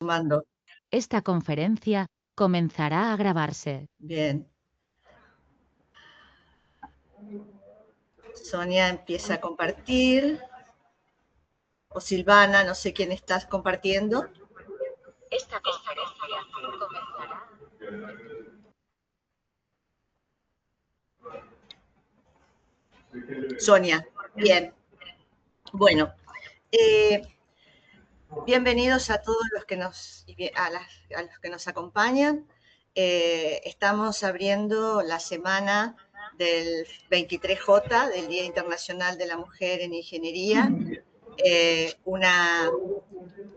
Mando. Esta conferencia comenzará a grabarse. Bien. Sonia empieza a compartir. O Silvana, no sé quién estás compartiendo. Esta conferencia comenzará. Sonia, bien. Bueno, bienvenidos a todos los que a los que nos acompañan. Estamos abriendo la semana del 23J, del Día Internacional de la Mujer en Ingeniería,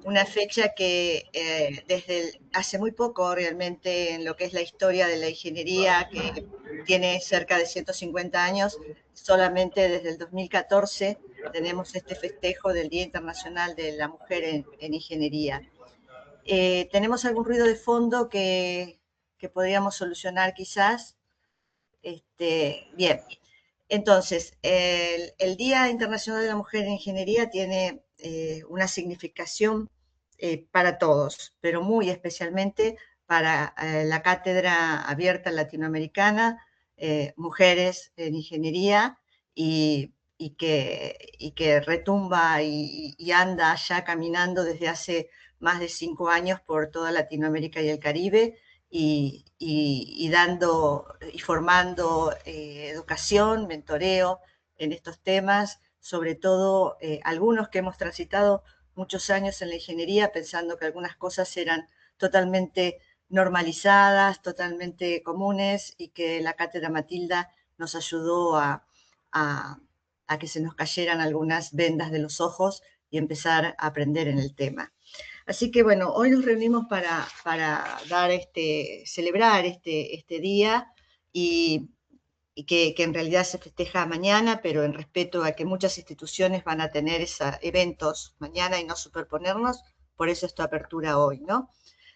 una fecha que desde hace muy poco realmente en lo que es la historia de la ingeniería, que tiene cerca de 150 años, solamente desde el 2014 tenemos este festejo del Día Internacional de la Mujer en Ingeniería. ¿Tenemos algún ruido de fondo que podríamos solucionar quizás? Bien, entonces, el Día Internacional de la Mujer en Ingeniería tiene una significación para todos, pero muy especialmente para la Cátedra Abierta Latinoamericana, Mujeres en Ingeniería, y que retumba y anda ya caminando desde hace más de 5 años por toda Latinoamérica y el Caribe, y dando y formando educación, mentoreo en estos temas, sobre todo algunos que hemos transitado muchos años en la ingeniería pensando que algunas cosas eran totalmente normalizadas, totalmente comunes, y que la cátedra Matilda nos ayudó a, a que se nos cayeran algunas vendas de los ojos y empezar a aprender en el tema. Así que bueno, hoy nos reunimos para dar celebrar este día, y, que en realidad se festeja mañana, pero en respeto a que muchas instituciones van a tener eventos mañana y no superponernos, por eso esta apertura hoy, ¿no?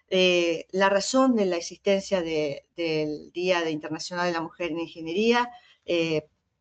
La razón de la existencia del Día Internacional de la Mujer en Ingeniería,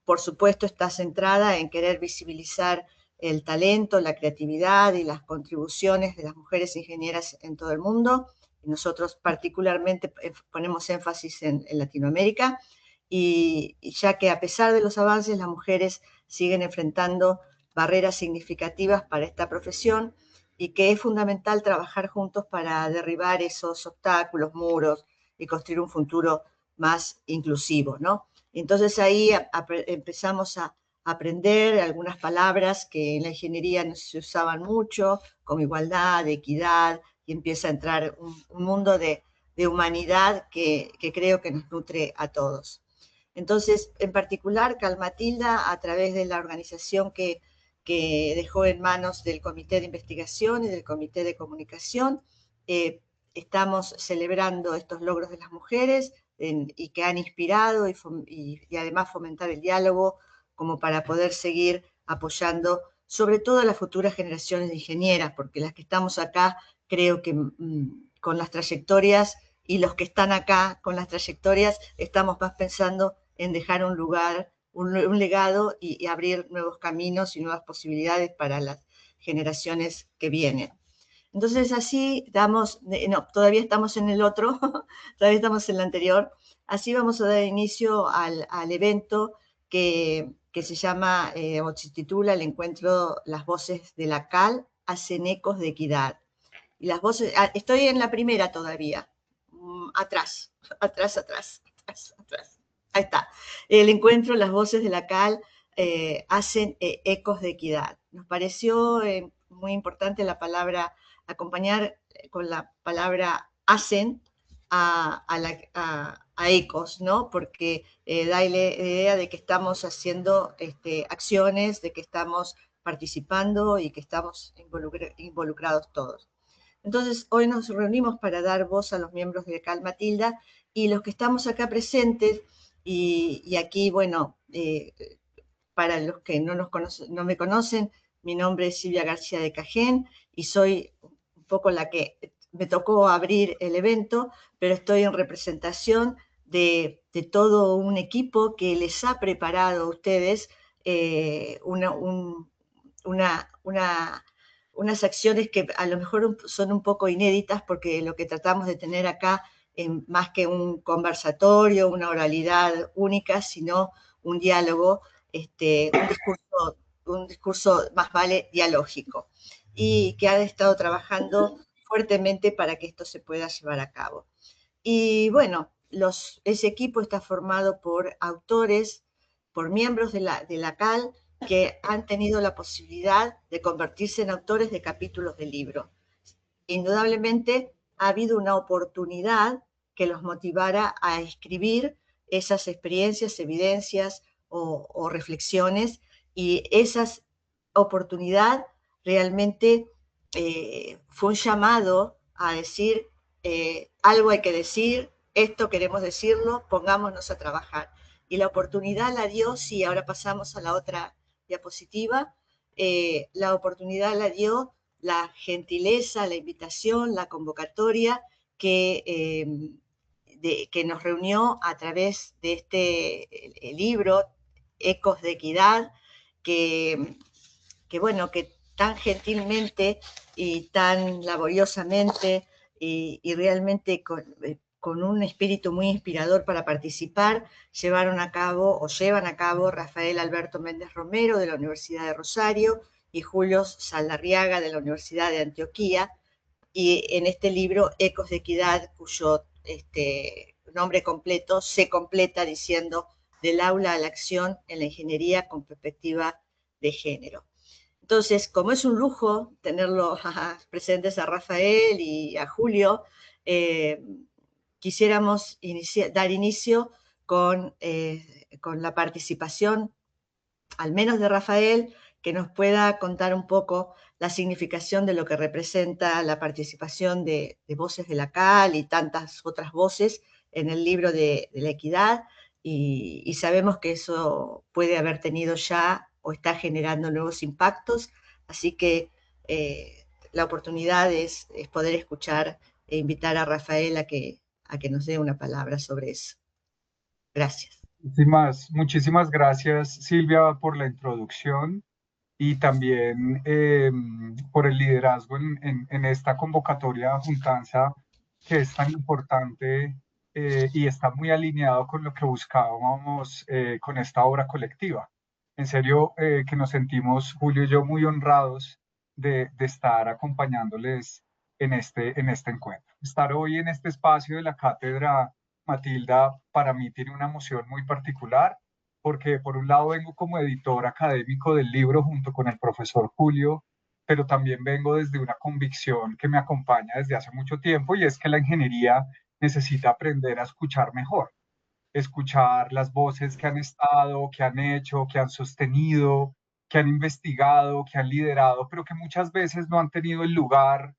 por supuesto, está centrada en querer visibilizar el talento, la creatividad y las contribuciones de las mujeres ingenieras en todo el mundo. Nosotros particularmente ponemos énfasis en Latinoamérica, y ya que a pesar de los avances, las mujeres siguen enfrentando barreras significativas para esta profesión, y que es fundamental trabajar juntos para derribar esos obstáculos, muros, y construir un futuro más inclusivo, ¿no? Entonces ahí empezamos a aprender algunas palabras que en la ingeniería no se usaban mucho, como igualdad, equidad, y empieza a entrar un mundo de humanidad que creo que nos nutre a todos. Entonces, en particular, Calmatilda, a través de la organización que dejó en manos del Comité de Investigación y del Comité de Comunicación, eh, estamos celebrando estos logros de las mujeres, y que han inspirado y además fomentar el diálogo como para poder seguir apoyando sobre todo a las futuras generaciones de ingenieras, porque las que estamos acá creo que con las trayectorias, y los que están acá con las trayectorias, estamos más pensando en dejar un lugar, un legado, y abrir nuevos caminos y nuevas posibilidades para las generaciones que vienen. Entonces así damos, no, todavía estamos en el otro, todavía estamos en el anterior, así vamos a dar inicio al evento que se llama, o se titula el encuentro Las Voces de la CAL hacen ecos de equidad. Y las voces, estoy en la primera todavía, atrás, atrás, atrás, atrás, atrás. Ahí está. El encuentro, las voces de la CAL hacen ecos de equidad. Nos pareció muy importante la palabra, acompañar con la palabra hacen a ecos, ¿no? Porque da la idea de que estamos haciendo acciones, de que estamos participando y que estamos involucrados todos. Entonces, hoy nos reunimos para dar voz a los miembros de Cal Matilda, y los que estamos acá presentes, y aquí, bueno, para los que no me conocen, mi nombre es Silvia García de Cajén, y soy un poco la que me tocó abrir el evento, pero estoy en representación de todo un equipo que les ha preparado a ustedes una unas acciones que a lo mejor son un poco inéditas, porque lo que tratamos de tener acá, más que un conversatorio, una oralidad única, sino un diálogo, un discurso más vale dialógico, y que ha estado trabajando fuertemente para que esto se pueda llevar a cabo. Y bueno, ese equipo está formado por autores, por miembros de la CAL, que han tenido la posibilidad de convertirse en autores de capítulos de libro. Indudablemente ha habido una oportunidad que los motivara a escribir esas experiencias, evidencias o reflexiones, y esa oportunidad realmente fue un llamado a decir, algo hay que decir, esto queremos decirlo, pongámonos a trabajar. Y la oportunidad la dio, sí, ahora pasamos a la otra diapositiva, la oportunidad la dio la gentileza, la invitación, la convocatoria que nos reunió a través de este libro, Ecos de Equidad, bueno, que tan gentilmente y tan laboriosamente y realmente con un espíritu muy inspirador para participar, llevan a cabo Rafael Alberto Méndez Romero, de la Universidad de Rosario, y Julio Saldarriaga, de la Universidad de Antioquía, y en este libro, Ecos de Equidad, cuyo nombre completo se completa diciendo del aula a la acción en la ingeniería con perspectiva de género. Entonces, como es un lujo tenerlo presentes a Rafael y a Julio, quisiéramos dar inicio con la participación, al menos de Rafael, que nos pueda contar un poco la significación de lo que representa la participación de voces de la CAL y tantas otras voces en el libro de la equidad, y sabemos que eso puede haber tenido ya o está generando nuevos impactos, así que la oportunidad es poder escuchar e invitar a Rafael a que nos dé una palabra sobre eso. Gracias. Muchísimas gracias, Silvia, por la introducción y también por el liderazgo en esta convocatoria juntanza, que es tan importante y está muy alineado con lo que buscábamos con esta obra colectiva. En serio, que nos sentimos, Julio y yo, muy honrados de estar acompañándoles en este encuentro. Estar hoy en este espacio de la cátedra, Matilda, para mí tiene una emoción muy particular, porque por un lado vengo como editor académico del libro junto con el profesor Julio, pero también vengo desde una convicción que me acompaña desde hace mucho tiempo, y es que la ingeniería necesita aprender a escuchar mejor, escuchar las voces que han estado, que han hecho, que han sostenido, que han investigado, que han liderado, pero que muchas veces no han tenido el lugar,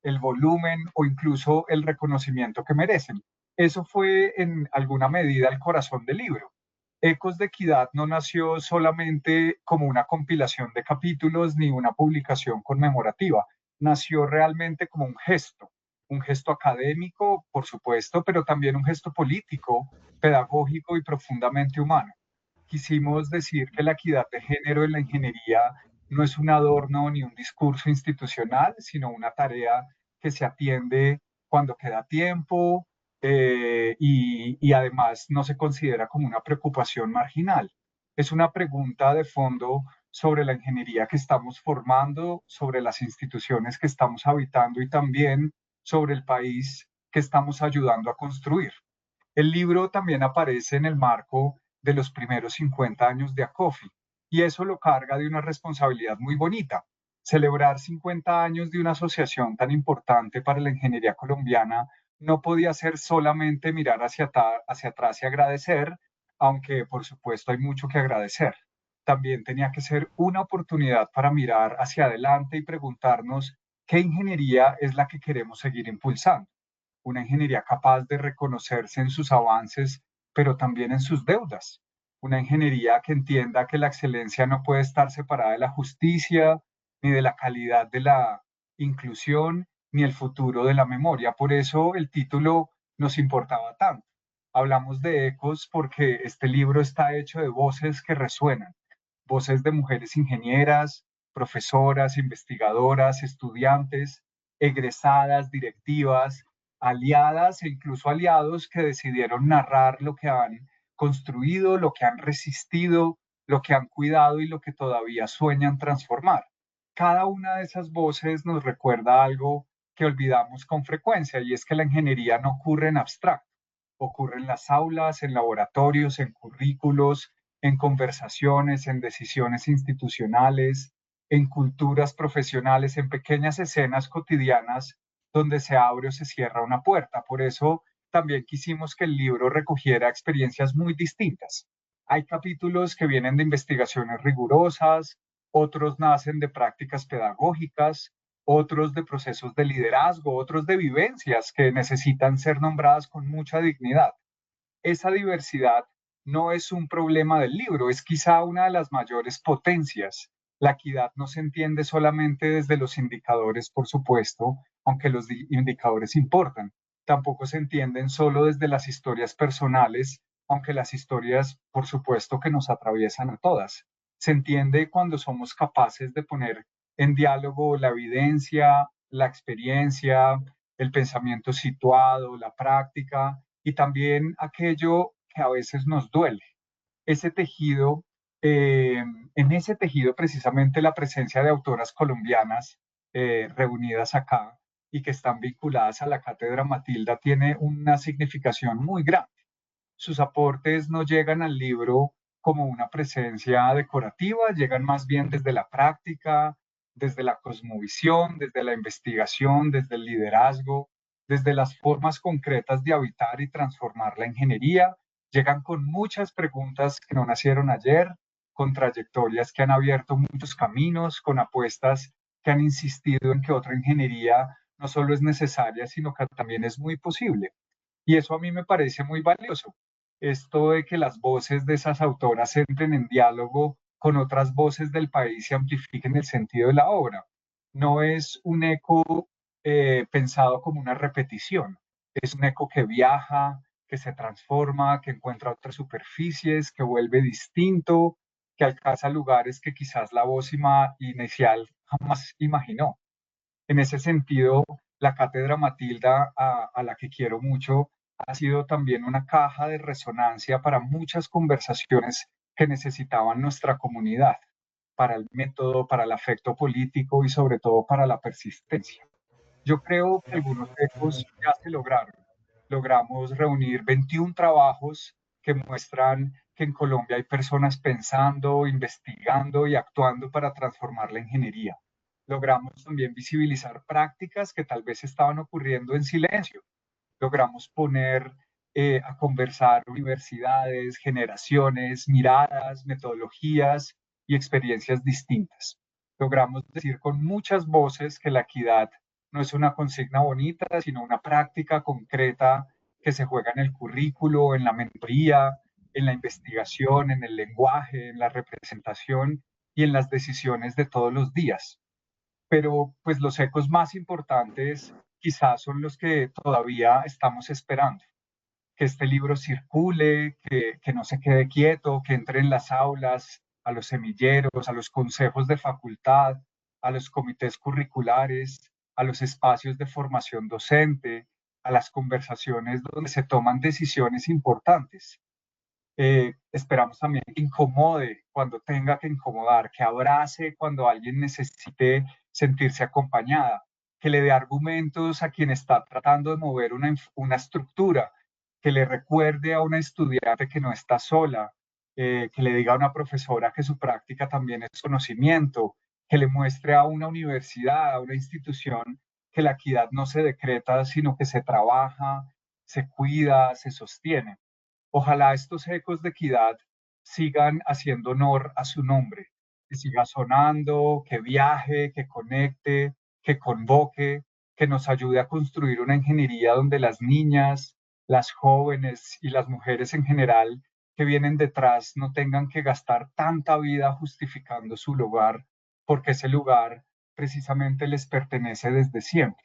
el volumen o incluso el reconocimiento que merecen. Eso fue en alguna medida el corazón del libro. Ecos de Equidad no nació solamente como una compilación de capítulos ni una publicación conmemorativa, nació realmente como un gesto académico, por supuesto, pero también un gesto político, pedagógico y profundamente humano. Quisimos decir que la equidad de género en la ingeniería no es un adorno ni un discurso institucional, sino una tarea que se atiende cuando queda tiempo, y además no se considera como una preocupación marginal. Es una pregunta de fondo sobre la ingeniería que estamos formando, sobre las instituciones que estamos habitando y también sobre el país que estamos ayudando a construir. El libro también aparece en el marco de los primeros 50 años de ACOFI, y eso lo carga de una responsabilidad muy bonita. Celebrar 50 años de una asociación tan importante para la ingeniería colombiana no podía ser solamente mirar hacia atrás y agradecer, aunque por supuesto hay mucho que agradecer. También tenía que ser una oportunidad para mirar hacia adelante y preguntarnos qué ingeniería es la que queremos seguir impulsando. Una ingeniería capaz de reconocerse en sus avances, pero también en sus deudas. Una ingeniería que entienda que la excelencia no puede estar separada de la justicia, ni de la calidad de la inclusión, ni el futuro de la memoria. Por eso el título nos importaba tanto. Hablamos de ecos porque este libro está hecho de voces que resuenan, voces de mujeres ingenieras, profesoras, investigadoras, estudiantes, egresadas, directivas, aliadas e incluso aliados que decidieron narrar lo que han construido, lo que han resistido, lo que han cuidado y lo que todavía sueñan transformar. Cada una de esas voces nos recuerda algo que olvidamos con frecuencia, y es que la ingeniería no ocurre en abstracto, ocurre en las aulas, en laboratorios, en currículos, en conversaciones, en decisiones institucionales, en culturas profesionales, en pequeñas escenas cotidianas donde se abre o se cierra una puerta. Por eso también quisimos que el libro recogiera experiencias muy distintas. Hay capítulos que vienen de investigaciones rigurosas, otros nacen de prácticas pedagógicas, otros de procesos de liderazgo, otros de vivencias que necesitan ser nombradas con mucha dignidad. Esa diversidad no es un problema del libro, es quizá una de las mayores potencias. La equidad no se entiende solamente desde los indicadores, por supuesto, aunque los indicadores importan. Tampoco se entienden solo desde las historias personales, aunque las historias, por supuesto, que nos atraviesan a todas. Se entiende cuando somos capaces de poner en diálogo la evidencia, la experiencia, el pensamiento situado, la práctica y también aquello que a veces nos duele. Ese tejido, en ese tejido precisamente la presencia de autoras colombianas reunidas acá y que están vinculadas a la Cátedra Matilda tiene una significación muy grande. Sus aportes no llegan al libro como una presencia decorativa, llegan más bien desde la práctica, desde la cosmovisión, desde la investigación, desde el liderazgo, desde las formas concretas de habitar y transformar la ingeniería. Llegan con muchas preguntas que no nacieron ayer, con trayectorias que han abierto muchos caminos, con apuestas que han insistido en que otra ingeniería no solo es necesaria, sino que también es muy posible. Y eso a mí me parece muy valioso. Esto de que las voces de esas autoras entren en diálogo con otras voces del país y amplifiquen el sentido de la obra. No es un eco pensado como una repetición, es un eco que viaja, que se transforma, que encuentra otras superficies, que vuelve distinto, que alcanza lugares que quizás la voz inicial jamás imaginó. En ese sentido, la Cátedra Matilda, a la que quiero mucho, ha sido también una caja de resonancia para muchas conversaciones que necesitaban nuestra comunidad, para el método, para el afecto político y sobre todo para la persistencia. Yo creo que algunos ecos ya se lograron. Logramos reunir 21 trabajos que muestran que en Colombia hay personas pensando, investigando y actuando para transformar la ingeniería. Logramos también visibilizar prácticas que tal vez estaban ocurriendo en silencio. Logramos poner a conversar universidades, generaciones, miradas, metodologías y experiencias distintas. Logramos decir con muchas voces que la equidad no es una consigna bonita, sino una práctica concreta que se juega en el currículo, en la mentoría, en la investigación, en el lenguaje, en la representación y en las decisiones de todos los días. Pero pues los ecos más importantes quizás son los que todavía estamos esperando. Que este libro circule, que no se quede quieto, que entre en las aulas, a los semilleros, a los consejos de facultad, a los comités curriculares, a los espacios de formación docente, a las conversaciones donde se toman decisiones importantes. Esperamos también que incomode cuando tenga que incomodar, que abrace cuando alguien necesite sentirse acompañada, que le dé argumentos a quien está tratando de mover una estructura, que le recuerde a una estudiante que no está sola, que le diga a una profesora que su práctica también es conocimiento, que le muestre a una universidad, a una institución, que la equidad no se decreta, sino que se trabaja, se cuida, se sostiene. Ojalá estos ecos de equidad sigan haciendo honor a su nombre, que siga sonando, que viaje, que conecte, que convoque, que nos ayude a construir una ingeniería donde las niñas, las jóvenes y las mujeres en general que vienen detrás no tengan que gastar tanta vida justificando su lugar, porque ese lugar precisamente les pertenece desde siempre.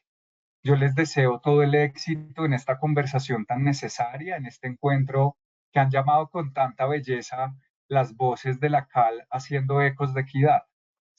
Yo les deseo todo el éxito en esta conversación tan necesaria, en este encuentro que han llamado con tanta belleza las voces de la CAL haciendo ecos de equidad.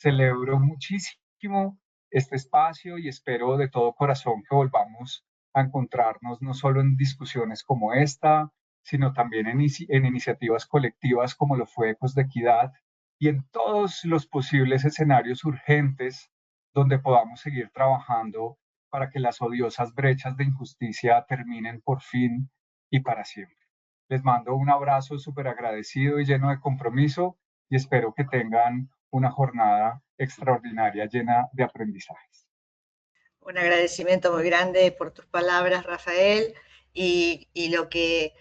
Celebro muchísimo este espacio y espero de todo corazón que volvamos a encontrarnos no solo en discusiones como esta, sino también en iniciativas colectivas como lo fue Ecos de Equidad y en todos los posibles escenarios urgentes donde podamos seguir trabajando para que las odiosas brechas de injusticia terminen por fin y para siempre. Les mando un abrazo súper agradecido y lleno de compromiso y espero que tengan una jornada extraordinaria llena de aprendizajes. Un agradecimiento muy grande por tus palabras, Rafael, y lo que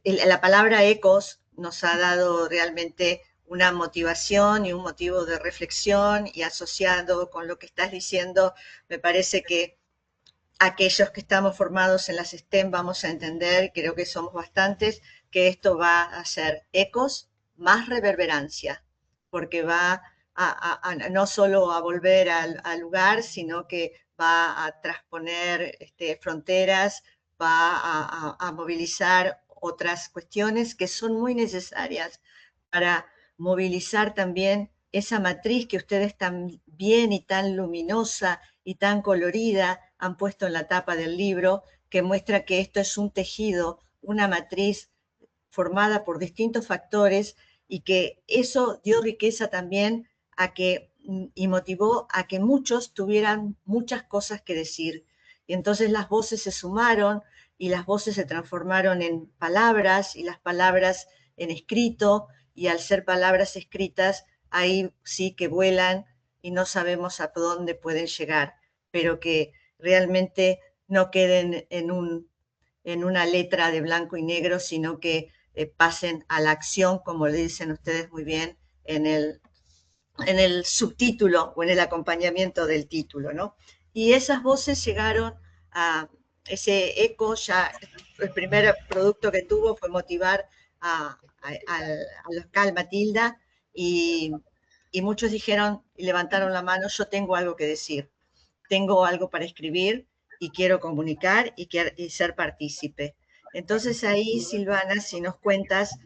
la palabra ecos nos ha dado realmente una motivación y un motivo de reflexión, y asociado con lo que estás diciendo, me parece que aquellos que estamos formados en las STEM vamos a entender, creo que somos bastantes, que esto va a ser ecos más reverberancia, porque va no solo a volver al lugar, sino que va a transponer fronteras, va a movilizar otras cuestiones que son muy necesarias para movilizar también esa matriz que ustedes tan bien y tan luminosa y tan colorida han puesto en la tapa del libro, que muestra que esto es un tejido, una matriz formada por distintos factores, y que eso dio riqueza también a que, y motivó a que muchos tuvieran muchas cosas que decir. Y entonces las voces se sumaron y las voces se transformaron en palabras y las palabras en escrito, y al ser palabras escritas, ahí sí que vuelan y no sabemos a dónde pueden llegar, pero que realmente no queden en una letra de blanco y negro, sino que pasen a la acción, como le dicen ustedes muy bien en el subtítulo o en el acompañamiento del título, ¿no? Y esas voces llegaron a ese eco. Ya el primer producto que tuvo fue motivar a los Cal Matilda, y muchos dijeron y levantaron la mano: yo tengo algo que decir, tengo algo para escribir y quiero comunicar y ser partícipe. Entonces ahí, Silvana, si nos cuentas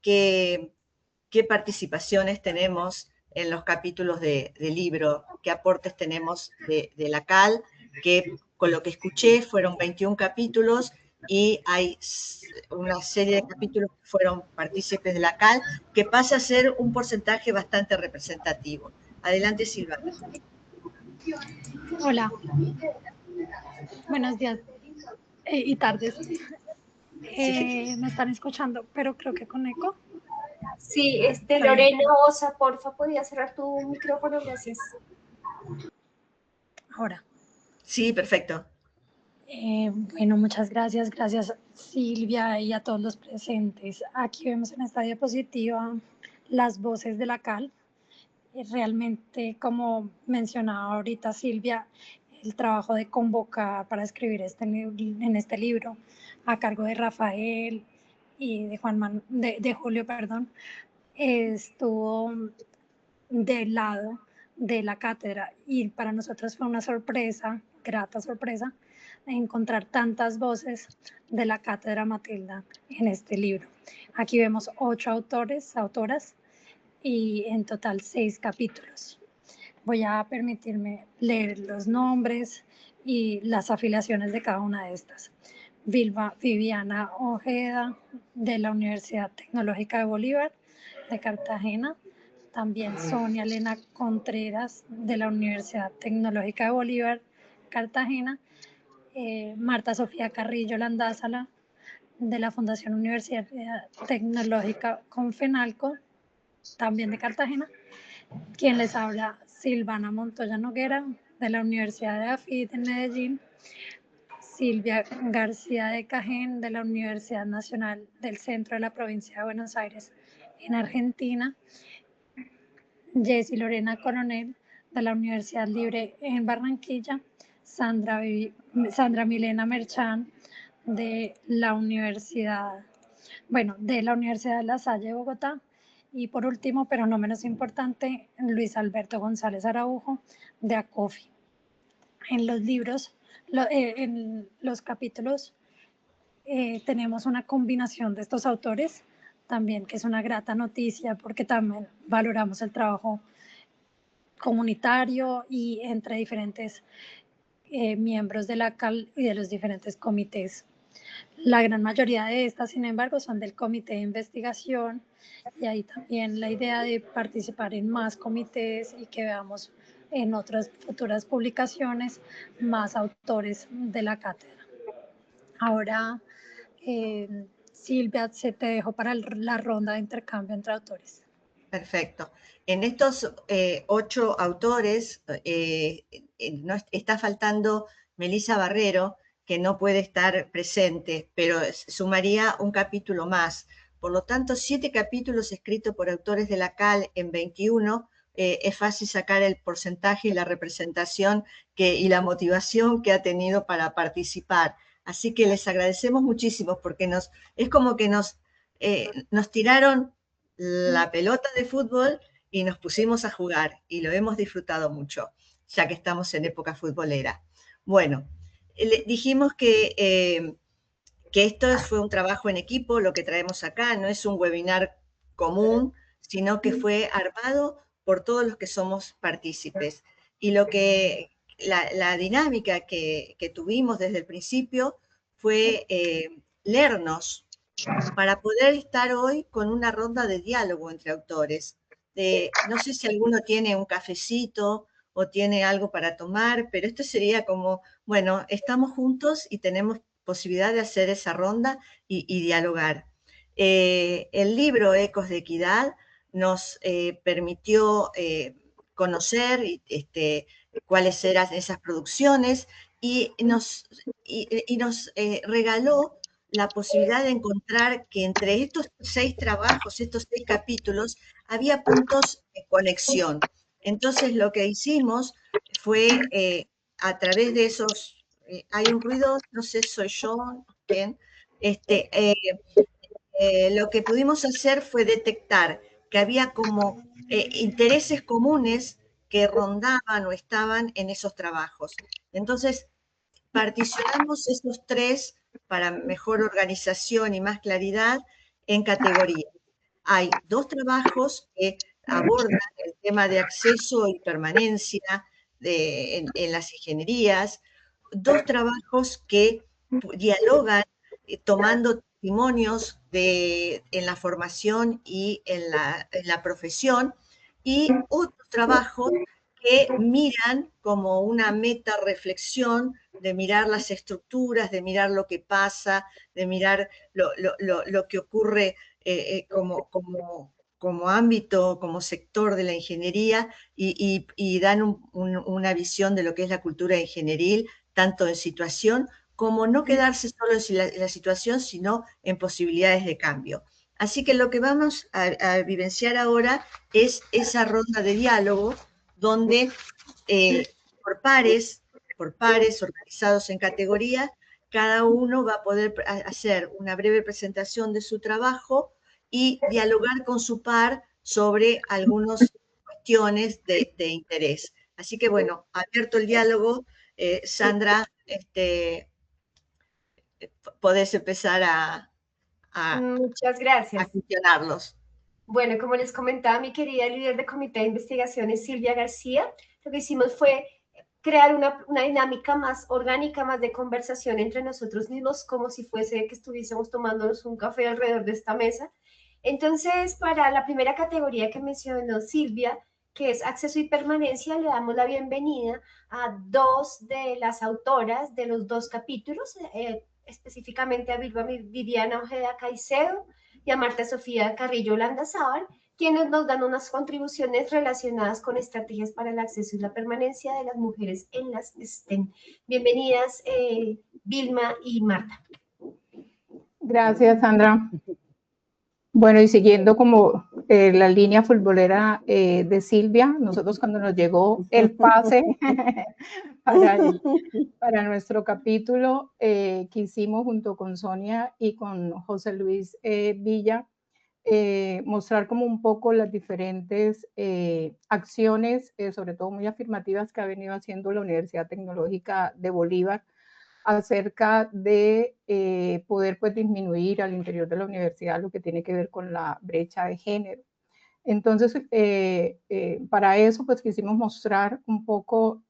qué participaciones tenemos en los capítulos del libro, qué aportes tenemos de la CAL, que con lo que escuché fueron 21 capítulos, y hay una serie de capítulos que fueron partícipes de la CAL, que pasa a ser un porcentaje bastante representativo. Adelante, Silvana. Hola, buenos días y tardes. Sí. Me están escuchando, pero creo que con eco. Sí, Lorena Osa, porfa, ¿podías cerrar tu micrófono? Gracias. Ahora. Sí, perfecto. Bueno, muchas gracias. Gracias, Silvia, y a todos los presentes. Aquí vemos en esta diapositiva las voces de la CAL. Realmente, como mencionaba ahorita Silvia, el trabajo de convocar para escribir en este libro a cargo de Rafael y de Julio, perdón, estuvo del lado de la cátedra, y para nosotros fue una sorpresa, grata sorpresa, encontrar tantas voces de la cátedra Matilda en este libro. Aquí vemos 8 autoras, y en total 6 capítulos. Voy a permitirme leer los nombres y las afiliaciones de cada una de estas. Viviana Ojeda, de la Universidad Tecnológica de Bolívar, de Cartagena. También Sonia Elena Contreras, de la Universidad Tecnológica de Bolívar, Cartagena. Marta Sofía Carrillo Landázala, de la Fundación Universidad Tecnológica Confenalco, también de Cartagena. Quien les habla, Silvana Montoya Noguera, de la Universidad de AFIT en Medellín. Silvia García de Cajén, de la Universidad Nacional del Centro de la Provincia de Buenos Aires, en Argentina. Jessy Lorena Coronel, de la Universidad Libre en Barranquilla. Sandra Milena Merchán, de la Universidad de La Salle de Bogotá. Y por último, pero no menos importante, Luis Alberto González Araujo, de ACOFI. En los libros, en los capítulos, tenemos una combinación de estos autores también, que es una grata noticia, porque también valoramos el trabajo comunitario y entre diferentes miembros de la CAL y de los diferentes comités. La gran mayoría de estas, sin embargo, son del comité de investigación y ahí también la idea de participar en más comités y que veamos en otras futuras publicaciones más autores de la cátedra. Ahora, Silvia, se te dejo para la ronda de intercambio entre autores. Perfecto. En estos 8 autores está faltando Melissa Barrero, que no puede estar presente, pero sumaría un capítulo más. Por lo tanto, 7 capítulos escritos por autores de la CAL en 21, es fácil sacar el porcentaje y la representación y la motivación que ha tenido para participar. Así que les agradecemos muchísimo porque es como que nos tiraron la pelota de fútbol y nos pusimos a jugar y lo hemos disfrutado mucho, ya que estamos en época futbolera. Bueno, dijimos que esto fue un trabajo en equipo, lo que traemos acá, no es un webinar común, sino que fue armado por todos los que somos partícipes. Y la dinámica que tuvimos desde el principio fue leernos para poder estar hoy con una ronda de diálogo entre autores. No sé si alguno tiene un cafecito o tiene algo para tomar, pero esto sería como, bueno, estamos juntos y tenemos posibilidad de hacer esa ronda y dialogar. El libro Ecos de Equidad nos permitió conocer cuáles eran esas producciones y nos regaló la posibilidad de encontrar que entre estos 6 trabajos, estos 6 capítulos, había puntos de conexión. Entonces lo que hicimos fue a través de esos, hay un ruido, no sé, soy yo, ¿bien? Lo que pudimos hacer fue detectar que había como intereses comunes que rondaban o estaban en esos trabajos. Entonces, particionamos esos 3 para mejor organización y más claridad en categorías. Hay 2 trabajos que abordan el tema de acceso y permanencia en las ingenierías, 2 trabajos que dialogan tomando testimonios en la formación y en la profesión, y otros trabajos que miran como una meta reflexión, de mirar las estructuras, de mirar lo que pasa, de mirar lo que ocurre como ámbito, como sector de la ingeniería, y dan una visión de lo que es la cultura ingenieril, tanto en situación como no quedarse solo en la situación, sino en posibilidades de cambio. Así que lo que vamos a vivenciar ahora es esa ronda de diálogo donde por pares, organizados en categorías, cada uno va a poder hacer una breve presentación de su trabajo y dialogar con su par sobre algunas cuestiones de interés. Así que bueno, abierto el diálogo, Sandra, podés empezar Muchas gracias. a gestionarlos. Bueno, como les comentaba mi querida líder de comité de investigaciones, Silvia García, lo que hicimos fue crear una dinámica más orgánica, más de conversación entre nosotros mismos, como si fuese que estuviésemos tomándonos un café alrededor de esta mesa. Entonces, para la primera categoría que mencionó Silvia, que es acceso y permanencia, le damos la bienvenida a 2 de las autoras de los 2 capítulos, específicamente a Viviana Ojeda Caicedo y a Marta Sofía Carrillo Landazábal, quienes nos dan unas contribuciones relacionadas con estrategias para el acceso y la permanencia de las mujeres en las STEM. Bienvenidas, Vilma y Marta. Gracias, Sandra. Bueno, y siguiendo como la línea futbolera de Silvia, nosotros cuando nos llegó el pase para nuestro capítulo, quisimos junto con Sonia y con José Luis Villa mostrar como un poco las diferentes acciones, sobre todo muy afirmativas, que ha venido haciendo la Universidad Tecnológica de Bolívar acerca de poder pues disminuir al interior de la universidad lo que tiene que ver con la brecha de género. Entonces, para eso, pues quisimos mostrar un poco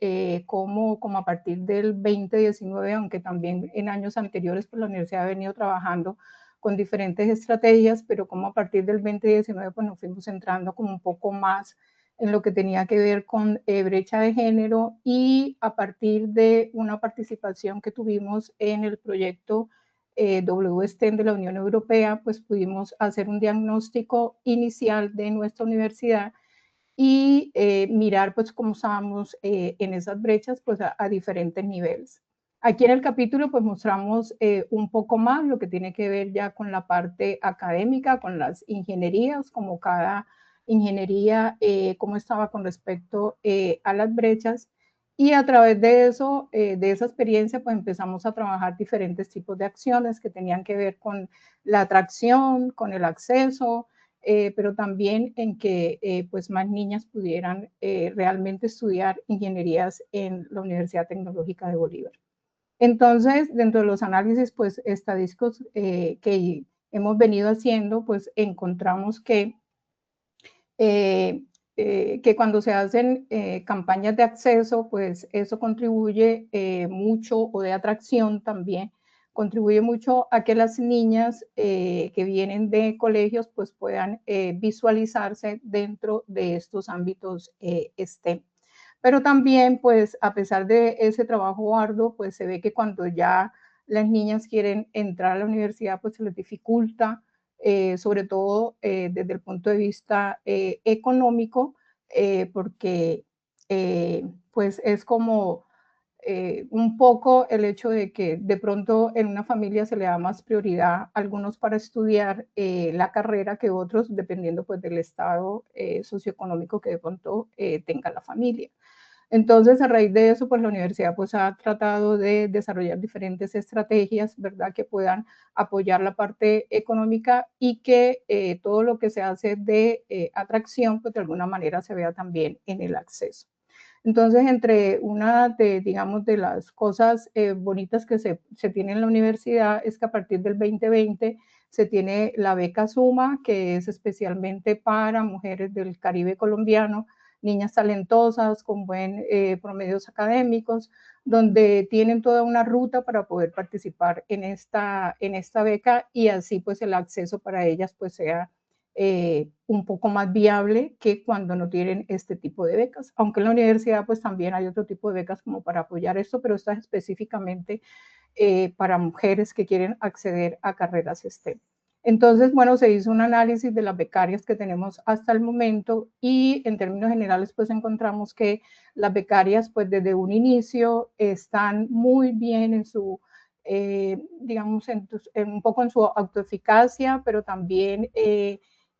cómo a partir del 2019, aunque también en años anteriores, pues la universidad ha venido trabajando con diferentes estrategias, pero como a partir del 2019, pues nos fuimos centrando como un poco más en lo que tenía que ver con brecha de género, y a partir de una participación que tuvimos en el proyecto WSTEM de la Unión Europea, pues pudimos hacer un diagnóstico inicial de nuestra universidad y mirar pues cómo estábamos en esas brechas pues a diferentes niveles. Aquí en el capítulo pues mostramos un poco más lo que tiene que ver ya con la parte académica, con las ingenierías, como cada ingeniería, cómo estaba con respecto a las brechas. Y a través de eso, de esa experiencia, pues empezamos a trabajar diferentes tipos de acciones que tenían que ver con la atracción, con el acceso, pero también en que pues más niñas pudieran realmente estudiar ingenierías en la Universidad Tecnológica de Bolívar. Entonces, dentro de los análisis pues estadísticos que hemos venido haciendo, pues encontramos que cuando se hacen campañas de acceso, pues eso contribuye mucho, o de atracción también, contribuye mucho a que las niñas que vienen de colegios pues puedan visualizarse dentro de estos ámbitos STEM. Pero también, pues, a pesar de ese trabajo arduo, pues se ve que cuando ya las niñas quieren entrar a la universidad, pues se les dificulta, sobre todo desde el punto de vista económico, porque pues es como un poco el hecho de que de pronto en una familia se le da más prioridad a algunos para estudiar la carrera que otros, dependiendo pues del estado socioeconómico que de pronto tenga la familia. Entonces, a raíz de eso, pues la universidad pues ha tratado de desarrollar diferentes estrategias, ¿verdad?, que puedan apoyar la parte económica, y que todo lo que se hace de atracción, pues de alguna manera se vea también en el acceso. Entonces, entre una de, digamos, de las cosas bonitas que se tiene en la universidad es que a partir del 2020 se tiene la beca Suma, que es especialmente para mujeres del Caribe colombiano, niñas talentosas con buen promedios académicos, donde tienen toda una ruta para poder participar en esta beca, y así pues el acceso para ellas pues sea un poco más viable que cuando no tienen este tipo de becas. Aunque en la universidad pues también hay otro tipo de becas como para apoyar esto, pero esta es específicamente para mujeres que quieren acceder a carreras STEM. Entonces, bueno, se hizo un análisis de las becarias que tenemos hasta el momento, y en términos generales pues encontramos que las becarias pues desde un inicio están muy bien en su, digamos, un poco en su autoeficacia, pero también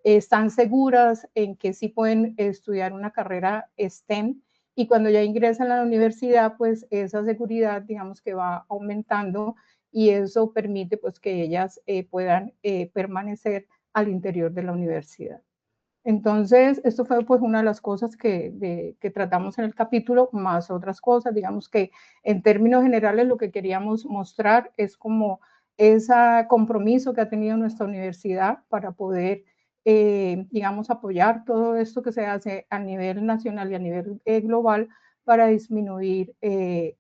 están seguras en que sí pueden estudiar una carrera STEM, y cuando ya ingresan a la universidad, pues esa seguridad, digamos, que va aumentando, y eso permite pues que ellas puedan permanecer al interior de la universidad. Entonces, esto fue pues una de las cosas que tratamos en el capítulo, más otras cosas. Digamos que en términos generales lo que queríamos mostrar es como ese compromiso que ha tenido nuestra universidad para poder, digamos, apoyar todo esto que se hace a nivel nacional y a nivel global para disminuir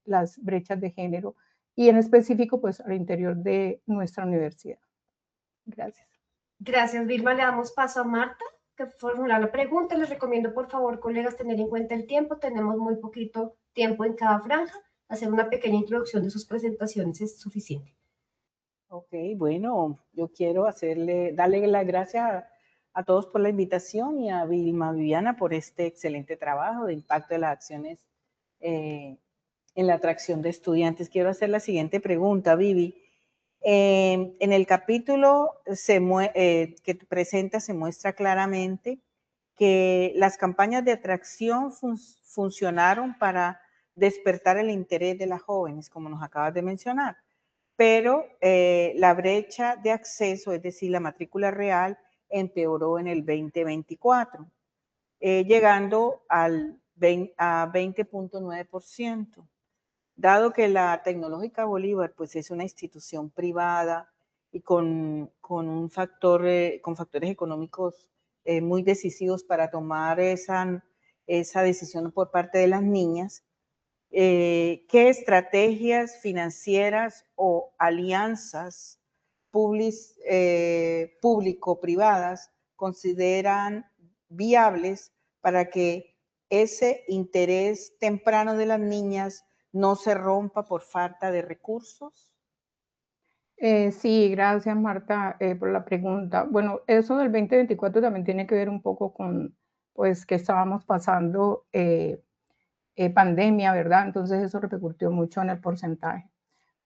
las brechas de género, y en específico pues al interior de nuestra universidad. Gracias. Gracias, Vilma. Le damos paso a Marta, que formula la pregunta. Les recomiendo, por favor, colegas, tener en cuenta el tiempo. Tenemos muy poquito tiempo en cada franja. Hacer una pequeña introducción de sus presentaciones es suficiente. Ok, bueno, yo quiero darle las gracias a todos por la invitación, y a Vilma Viviana por este excelente trabajo de impacto de las acciones en la atracción de estudiantes. Quiero hacer la siguiente pregunta, Vivi. En el capítulo que presenta se muestra claramente que las campañas de atracción funcionaron para despertar el interés de las jóvenes, como nos acabas de mencionar, pero la brecha de acceso, es decir, la matrícula real, empeoró en el 2024, llegando a 20.9%. Dado que la Tecnológica Bolívar pues es una institución privada y con factores económicos muy decisivos para tomar esa decisión por parte de las niñas. ¿Qué estrategias financieras o alianzas público-privadas consideran viables para que ese interés temprano de las niñas no se rompa por falta de recursos? Sí, gracias Marta por la pregunta. Bueno, eso del 2024 también tiene que ver un poco con, pues, que estábamos pasando pandemia, ¿verdad? Entonces eso repercutió mucho en el porcentaje.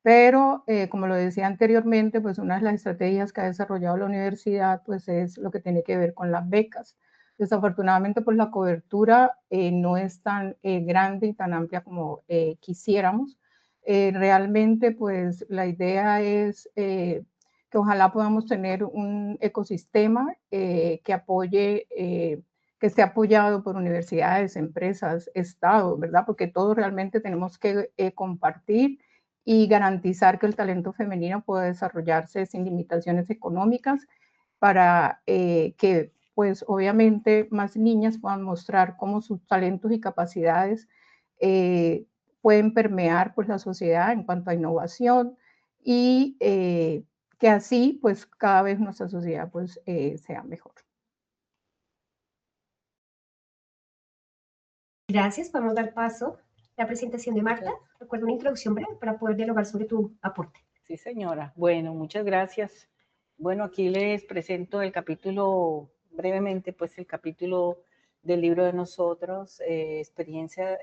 Pero, como lo decía anteriormente, pues una de las estrategias que ha desarrollado la universidad, pues es lo que tiene que ver con las becas. Desafortunadamente, pues la cobertura no es tan grande y tan amplia como quisiéramos. Realmente, pues la idea es que ojalá podamos tener un ecosistema que apoye, que esté apoyado por universidades, empresas, Estado, ¿verdad? Porque todos realmente tenemos que compartir y garantizar que el talento femenino pueda desarrollarse sin limitaciones económicas para que, pues obviamente, más niñas puedan mostrar cómo sus talentos y capacidades pueden permear pues la sociedad en cuanto a innovación y que así pues cada vez nuestra sociedad pues sea mejor. Gracias, vamos a dar paso a la presentación de Marta. Recuerda una introducción breve para poder dialogar sobre tu aporte. Sí, señora. Bueno, muchas gracias. Bueno, aquí les presento el capítulo, brevemente, pues el capítulo del libro de nosotros, experiencias,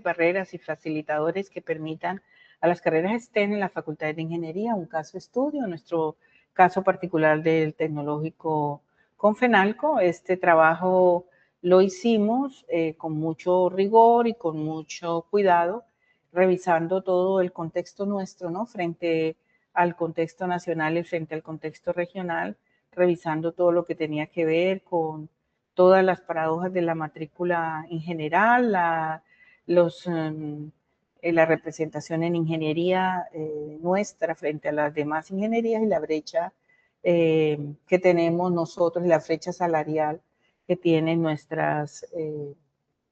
barreras y facilitadores que permitan a las carreras STEM en la Facultad de Ingeniería, un caso estudio, nuestro caso particular del Tecnológico Confenalco. Este trabajo lo hicimos con mucho rigor y con mucho cuidado, revisando todo el contexto nuestro, ¿no? Frente al contexto nacional y frente al contexto regional, revisando todo lo que tenía que ver con todas las paradojas de la matrícula en general, la representación en ingeniería nuestra frente a las demás ingenierías y la brecha que tenemos nosotros, la brecha salarial que tienen nuestras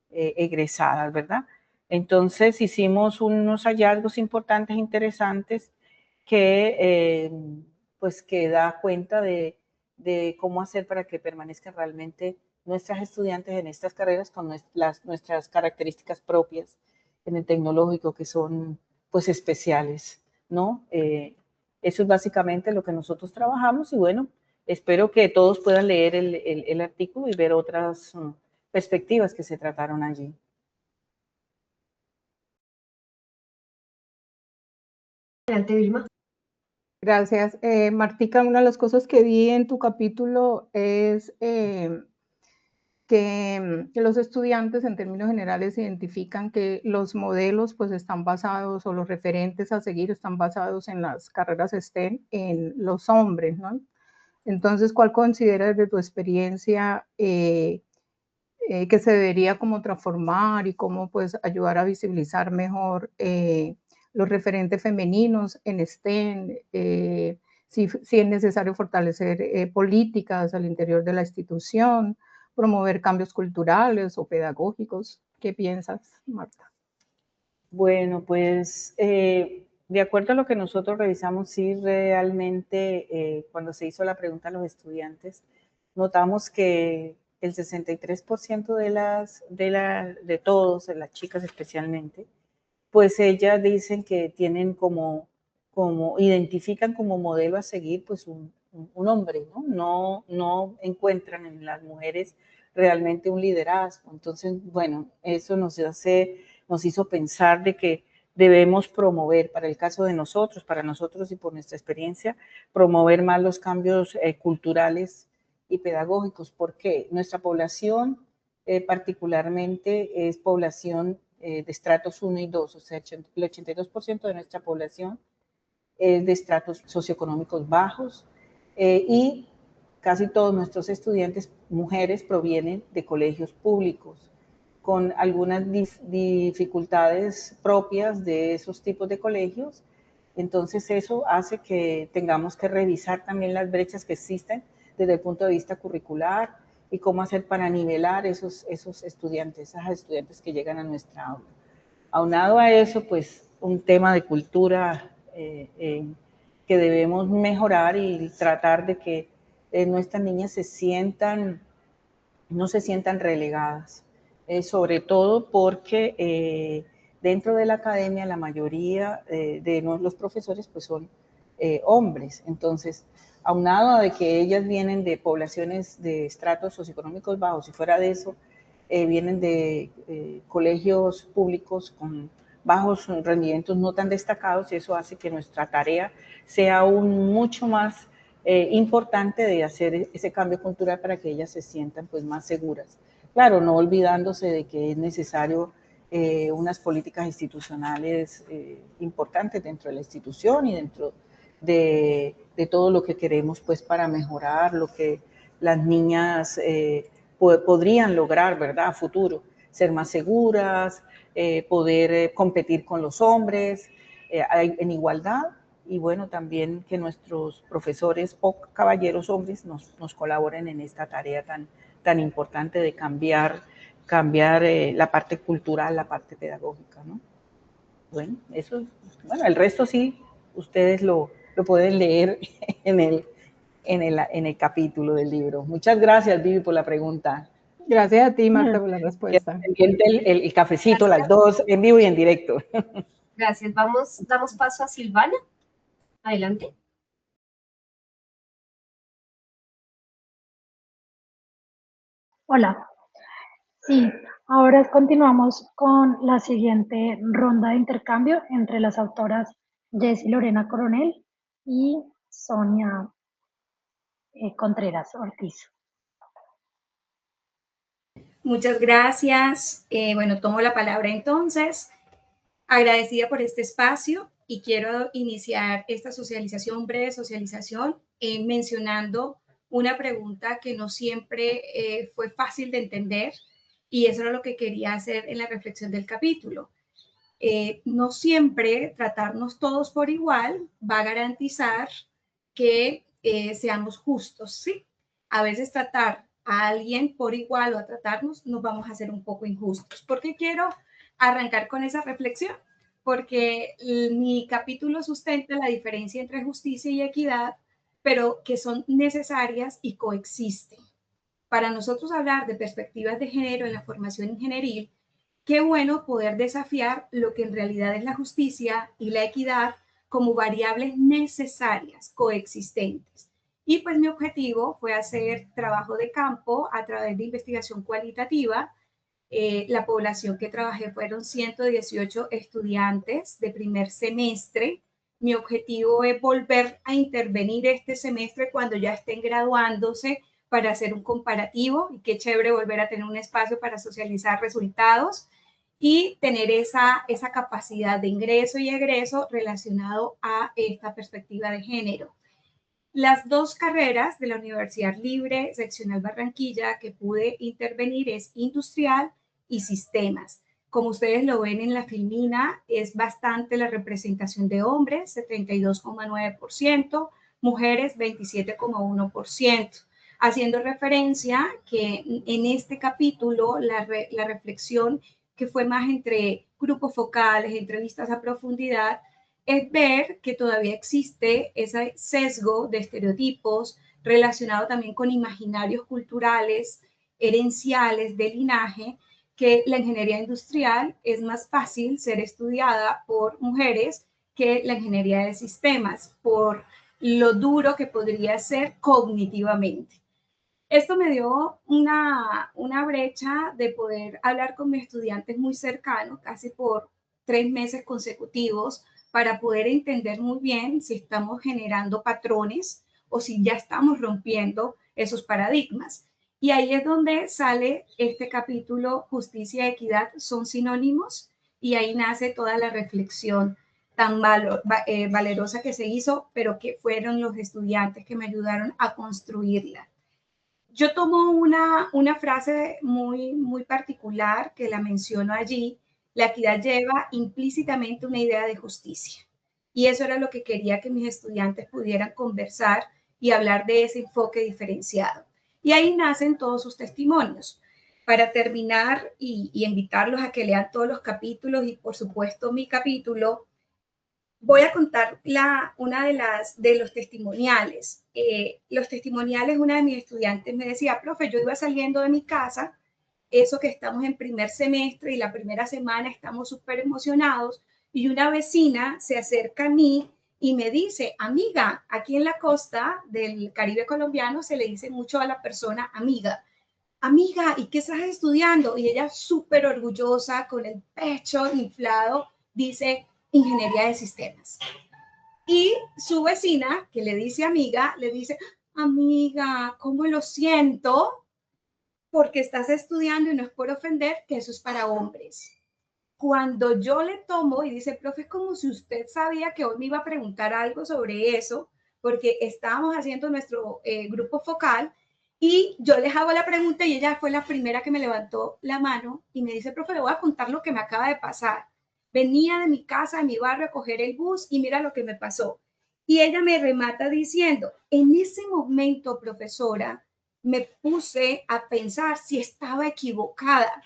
egresadas, ¿verdad? Entonces hicimos unos hallazgos importantes, interesantes, que pues que da cuenta de cómo hacer para que permanezcan realmente nuestras estudiantes en estas carreras con nuestras características propias en el tecnológico, que son pues especiales, ¿no? Eso es básicamente lo que nosotros trabajamos y bueno, espero que todos puedan leer el artículo y ver otras perspectivas que se trataron allí. Adelante, Vilma. Gracias. Martica, una de las cosas que vi en tu capítulo es que los estudiantes en términos generales identifican que los modelos pues están basados o los referentes a seguir están basados en las carreras STEM en los hombres, ¿no? Entonces, ¿cuál consideras de tu experiencia que se debería como transformar y cómo pues ayudar a visibilizar mejor los referentes femeninos en STEM, si es necesario fortalecer políticas al interior de la institución, promover cambios culturales o pedagógicos? ¿Qué piensas, Marta? Bueno, pues de acuerdo a lo que nosotros revisamos, sí realmente cuando se hizo la pregunta a los estudiantes, notamos que el 63% de todos, de las chicas especialmente, pues ellas dicen que tienen como identifican como modelo a seguir pues un hombre, ¿no? No encuentran en las mujeres realmente un liderazgo. Entonces, bueno, eso nos hizo pensar de que debemos promover, para el caso de nosotros, para nosotros y por nuestra experiencia, promover más los cambios culturales y pedagógicos, porque nuestra población particularmente es población de estratos 1 y 2, o sea, el 82% de nuestra población es de estratos socioeconómicos bajos y casi todos nuestros estudiantes mujeres provienen de colegios públicos con algunas dificultades propias de esos tipos de colegios. Entonces eso hace que tengamos que revisar también las brechas que existen desde el punto de vista curricular y cómo hacer para nivelar esos estudiantes, esas estudiantes que llegan a nuestra aula. Aunado a eso, pues un tema de cultura que debemos mejorar y tratar de que nuestras niñas no se sientan relegadas, sobre todo porque dentro de la academia la mayoría de los profesores pues son hombres, entonces aunado de que ellas vienen de poblaciones de estratos socioeconómicos bajos y fuera de eso vienen de colegios públicos con bajos rendimientos no tan destacados, y eso hace que nuestra tarea sea aún mucho más importante de hacer ese cambio cultural para que ellas se sientan pues más seguras. Claro, no olvidándose de que es necesario unas políticas institucionales importantes dentro de la institución y dentro de todo lo que queremos pues para mejorar lo que las niñas podrían lograr, ¿verdad? A futuro, ser más seguras, poder competir con los hombres en igualdad, y bueno, también que nuestros profesores o caballeros hombres nos colaboren en esta tarea tan importante de cambiar la parte cultural, la parte pedagógica, ¿no? Bueno, el resto sí, ustedes lo pueden leer en el capítulo del libro. Muchas gracias, Vivi, por la pregunta. Gracias a ti, Marta, por la respuesta. El cafecito, gracias. Las dos, en vivo y en directo. Gracias. Damos paso a Silvana. Adelante. Hola. Sí, ahora continuamos con la siguiente ronda de intercambio entre las autoras Jessy Lorena Coronel y Sonia Contreras Ortiz. Muchas gracias. Bueno, tomo la palabra entonces. Agradecida por este espacio y quiero iniciar esta socialización, breve socialización, mencionando una pregunta que no siempre fue fácil de entender, y eso era lo que quería hacer en la reflexión del capítulo. No siempre tratarnos todos por igual va a garantizar que seamos justos, ¿sí? A veces tratar a alguien por igual o a tratarnos nos vamos a hacer un poco injustos. ¿Por qué quiero arrancar con esa reflexión? Porque mi capítulo sustenta la diferencia entre justicia y equidad, pero que son necesarias y coexisten. Para nosotros hablar de perspectivas de género en la formación ingenieril, qué bueno poder desafiar lo que en realidad es la justicia y la equidad como variables necesarias, coexistentes. Y pues mi objetivo fue hacer trabajo de campo a través de investigación cualitativa. La población que trabajé fueron 118 estudiantes de primer semestre. Mi objetivo es volver a intervenir este semestre cuando ya estén graduándose para hacer un comparativo, y qué chévere volver a tener un espacio para socializar resultados y tener esa capacidad de ingreso y egreso relacionado a esta perspectiva de género. Las dos carreras de la Universidad Libre Seccional Barranquilla que pude intervenir es industrial y sistemas. Como ustedes lo ven en la filmina, es bastante la representación de hombres, 72,9%, mujeres 27,1%, haciendo referencia que en este capítulo la reflexión que fue más entre grupos focales, entrevistas a profundidad, es ver que todavía existe ese sesgo de estereotipos relacionado también con imaginarios culturales, herenciales, de linaje, que la ingeniería industrial es más fácil ser estudiada por mujeres que la ingeniería de sistemas, por lo duro que podría ser cognitivamente. Esto me dio una brecha de poder hablar con mis estudiantes muy cercanos, casi por 3 meses consecutivos, para poder entender muy bien si estamos generando patrones o si ya estamos rompiendo esos paradigmas. Y ahí es donde sale este capítulo, justicia y equidad son sinónimos, y ahí nace toda la reflexión tan valerosa que se hizo, pero que fueron los estudiantes que me ayudaron a construirla. Yo tomo una frase muy particular que la menciono allí: la equidad lleva implícitamente una idea de justicia. Y eso era lo que quería que mis estudiantes pudieran conversar y hablar de ese enfoque diferenciado. Y ahí nacen todos sus testimonios. Para terminar y invitarlos a que lean todos los capítulos y por supuesto mi capítulo, voy a contar una de los testimoniales. Los testimoniales, una de mis estudiantes me decía, profe, yo iba saliendo de mi casa, eso que estamos en primer semestre y la primera semana estamos súper emocionados, y una vecina se acerca a mí y me dice, amiga, aquí en la costa del Caribe colombiano se le dice mucho a la persona amiga. Amiga, ¿y qué estás estudiando? Y ella súper orgullosa, con el pecho inflado, dice ingeniería de sistemas. Y su vecina, que le dice amiga, le dice, amiga, ¿cómo lo siento? Porque estás estudiando y no es por ofender, que eso es para hombres. Cuando yo le tomo y dice, profe, es como si usted sabía que hoy me iba a preguntar algo sobre eso, porque estábamos haciendo nuestro grupo focal y yo les hago la pregunta y ella fue la primera que me levantó la mano y me dice, profe, le voy a contar lo que me acaba de pasar. Venía de mi casa, de mi barrio, a coger el bus y mira lo que me pasó. Y ella me remata diciendo, en ese momento, profesora, me puse a pensar si estaba equivocada.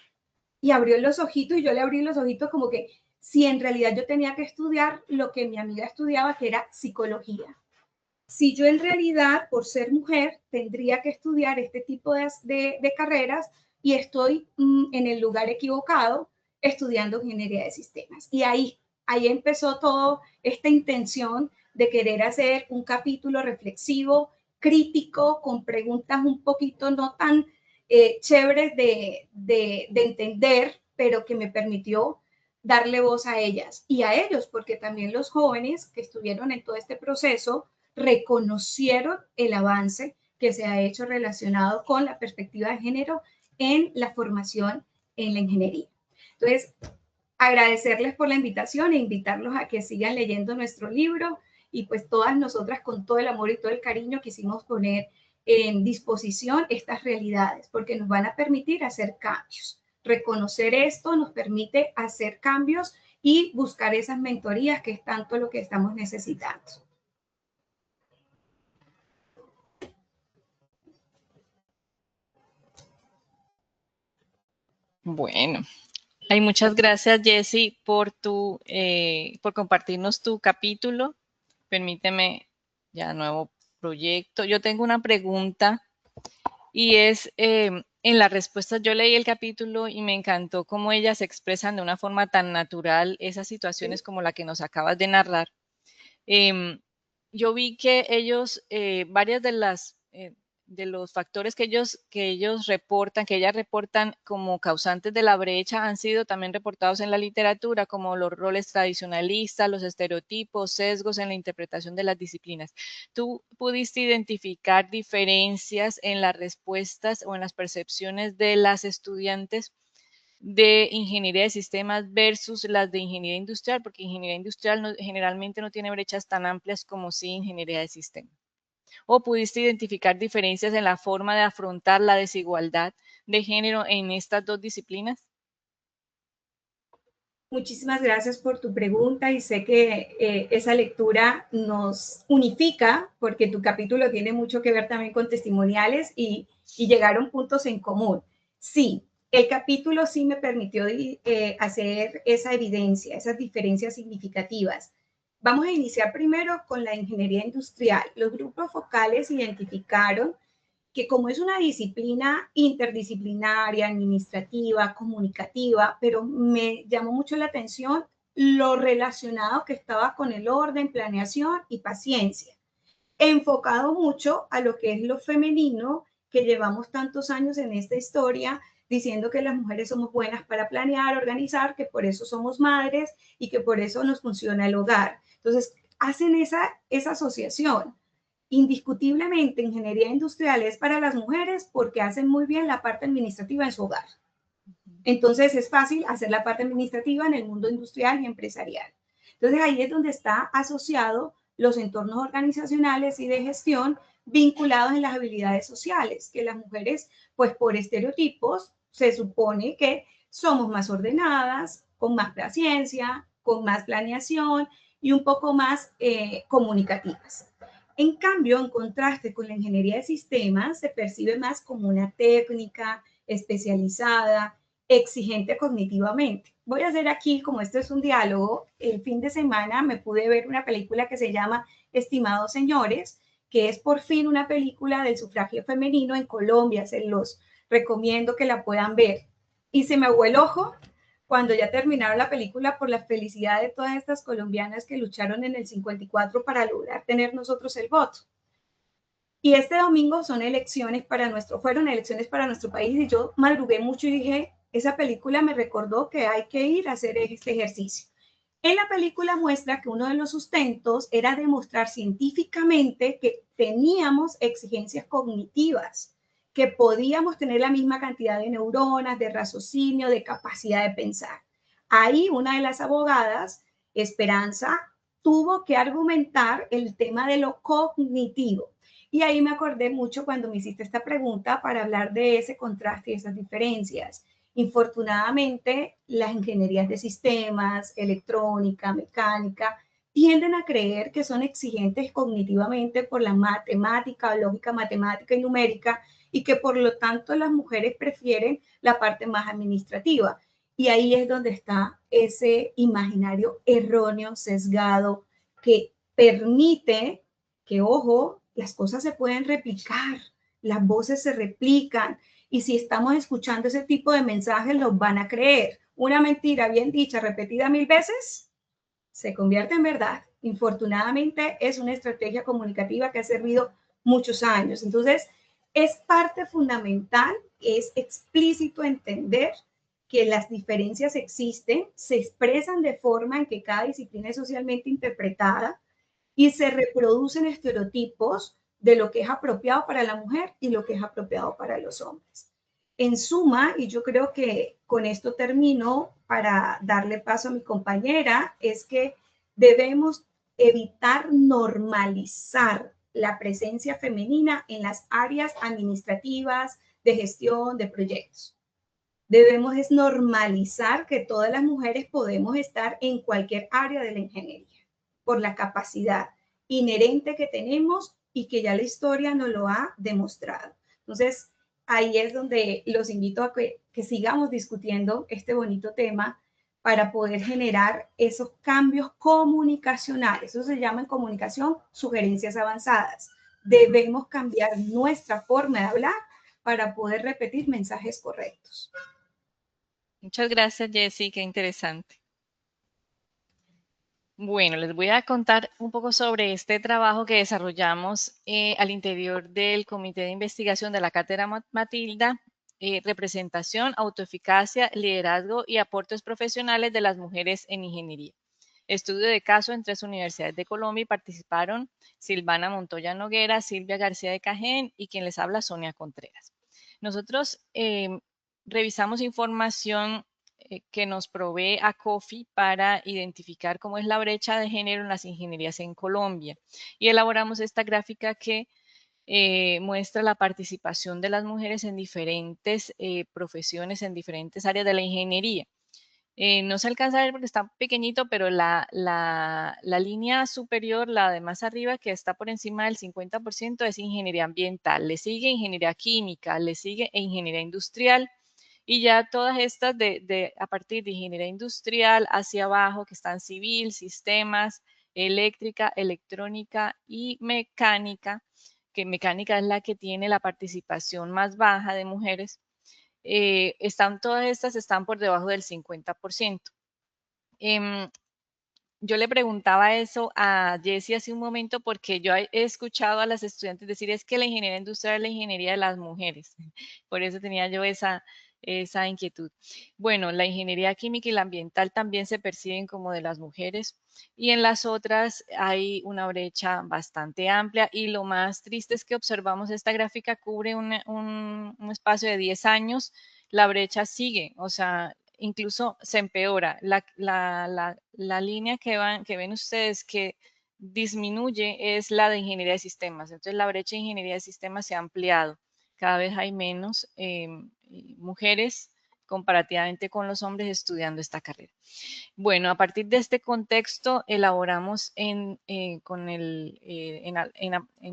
Y abrió los ojitos y yo le abrí los ojitos como que si en realidad yo tenía que estudiar lo que mi amiga estudiaba, que era psicología. Si yo en realidad, por ser mujer, tendría que estudiar este tipo de carreras y estoy en el lugar equivocado estudiando ingeniería de sistemas. Y ahí empezó toda esta intención de querer hacer un capítulo reflexivo, crítico, con preguntas un poquito no tan chéveres de entender, pero que me permitió darle voz a ellas y a ellos, porque también los jóvenes que estuvieron en todo este proceso reconocieron el avance que se ha hecho relacionado con la perspectiva de género en la formación en la ingeniería. Entonces, agradecerles por la invitación e invitarlos a que sigan leyendo nuestro libro y pues todas nosotras con todo el amor y todo el cariño quisimos poner en disposición estas realidades porque nos van a permitir hacer cambios. Reconocer esto nos permite hacer cambios y buscar esas mentorías que es tanto lo que estamos necesitando. Bueno, muchas gracias, Jessy, por compartirnos tu capítulo. Permíteme ya nuevo proyecto. Yo tengo una pregunta y es, en la respuesta yo leí el capítulo y me encantó cómo ellas expresan de una forma tan natural esas situaciones como la que nos acabas de narrar. Yo vi que ellos, varias de los factores que ellas reportan como causantes de la brecha han sido también reportados en la literatura, como los roles tradicionalistas, los estereotipos, sesgos en la interpretación de las disciplinas. ¿Tú pudiste identificar diferencias en las respuestas o en las percepciones de las estudiantes de ingeniería de sistemas versus las de ingeniería industrial? Porque ingeniería industrial generalmente no tiene brechas tan amplias como sí ingeniería de sistemas. ¿O pudiste identificar diferencias en la forma de afrontar la desigualdad de género en estas dos disciplinas? Muchísimas gracias por tu pregunta y sé que esa lectura nos unifica porque tu capítulo tiene mucho que ver también con testimoniales y llegaron puntos en común. Sí, el capítulo sí me permitió hacer esa evidencia, esas diferencias significativas. Vamos a iniciar primero con la ingeniería industrial. Los grupos focales identificaron que como es una disciplina interdisciplinaria, administrativa, comunicativa, pero me llamó mucho la atención lo relacionado que estaba con el orden, planeación y paciencia, enfocado mucho a lo que es lo femenino, que llevamos tantos años en esta historia, diciendo que las mujeres somos buenas para planear, organizar, que por eso somos madres y que por eso nos funciona el hogar. Entonces, hacen esa asociación. Indiscutiblemente, ingeniería industrial es para las mujeres porque hacen muy bien la parte administrativa en su hogar. Entonces, es fácil hacer la parte administrativa en el mundo industrial y empresarial. Entonces, ahí es donde está asociado los entornos organizacionales y de gestión vinculados en las habilidades sociales, que las mujeres, pues por estereotipos, se supone que somos más ordenadas, con más paciencia, con más planeación y un poco más comunicativas. En cambio, en contraste con la ingeniería de sistemas, se percibe más como una técnica especializada, exigente cognitivamente. Voy a hacer aquí, como esto es un diálogo, el fin de semana me pude ver una película que se llama Estimados Señores, que es por fin una película del sufragio femenino en Colombia. Se los recomiendo que la puedan ver. Y se me aguó el ojo cuando ya terminaron la película por la felicidad de todas estas colombianas que lucharon en el 54 para lograr tener nosotros el voto. Y este domingo fueron elecciones para nuestro país y yo madrugué mucho y dije, esa película me recordó que hay que ir a hacer este ejercicio. En la película muestra que uno de los sustentos era demostrar científicamente que teníamos exigencias cognitivas, que podíamos tener la misma cantidad de neuronas, de raciocinio, de capacidad de pensar. Ahí una de las abogadas, Esperanza, tuvo que argumentar el tema de lo cognitivo. Y ahí me acordé mucho cuando me hiciste esta pregunta para hablar de ese contraste y esas diferencias. Infortunadamente, las ingenierías de sistemas, electrónica, mecánica, tienden a creer que son exigentes cognitivamente por la matemática, lógica matemática y numérica, y que por lo tanto las mujeres prefieren la parte más administrativa. Y ahí es donde está ese imaginario erróneo, sesgado, que permite que, ojo, las cosas se pueden replicar, las voces se replican, y si estamos escuchando ese tipo de mensajes, los van a creer. Una mentira bien dicha, repetida 1000 veces, se convierte en verdad. Infortunadamente, es una estrategia comunicativa que ha servido muchos años. Entonces, es parte fundamental, es explícito entender que las diferencias existen, se expresan de forma en que cada disciplina es socialmente interpretada y se reproducen estereotipos de lo que es apropiado para la mujer y lo que es apropiado para los hombres. En suma, y yo creo que con esto termino para darle paso a mi compañera, es que debemos evitar normalizar la presencia femenina en las áreas administrativas, de gestión, de proyectos. Debemos es normalizar que todas las mujeres podemos estar en cualquier área de la ingeniería por la capacidad inherente que tenemos y que ya la historia nos lo ha demostrado. Entonces, ahí es donde los invito a que sigamos discutiendo este bonito tema para poder generar esos cambios comunicacionales. Eso se llama en comunicación sugerencias avanzadas. Debemos cambiar nuestra forma de hablar para poder repetir mensajes correctos. Muchas gracias, Jessy, qué interesante. Bueno, les voy a contar un poco sobre este trabajo que desarrollamos al interior del Comité de Investigación de la Cátedra Matilda, representación, autoeficacia, liderazgo y aportes profesionales de las mujeres en ingeniería. Estudio de caso en 3 universidades de Colombia y participaron Silvana Montoya Noguera, Silvia García de Cajén y quien les habla, Sonia Contreras. Nosotros revisamos información que nos provee ACOFI para identificar cómo es la brecha de género en las ingenierías en Colombia. Y elaboramos esta gráfica que muestra la participación de las mujeres en diferentes profesiones, en diferentes áreas de la ingeniería. No se alcanza a ver porque está pequeñito, pero la línea superior, la de más arriba, que está por encima del 50%, es ingeniería ambiental. Le sigue ingeniería química, le sigue ingeniería industrial. Y ya todas estas a partir de ingeniería industrial hacia abajo, que están civil, sistemas, eléctrica, electrónica y mecánica, que mecánica es la que tiene la participación más baja de mujeres, todas estas están por debajo del 50%. Yo le preguntaba eso a Jessy hace un momento porque yo he escuchado a las estudiantes decir es que la ingeniería industrial es la ingeniería de las mujeres. Por eso tenía yo esa inquietud. Bueno, la ingeniería química y la ambiental también se perciben como de las mujeres y en las otras hay una brecha bastante amplia y lo más triste es que observamos esta gráfica cubre un espacio de 10 años, la brecha sigue, o sea, incluso se empeora. La línea que ven ustedes que disminuye es la de ingeniería de sistemas. Entonces, la brecha de ingeniería de sistemas se ha ampliado. Cada vez hay menos mujeres comparativamente con los hombres estudiando esta carrera. Bueno, a partir de este contexto elaboramos en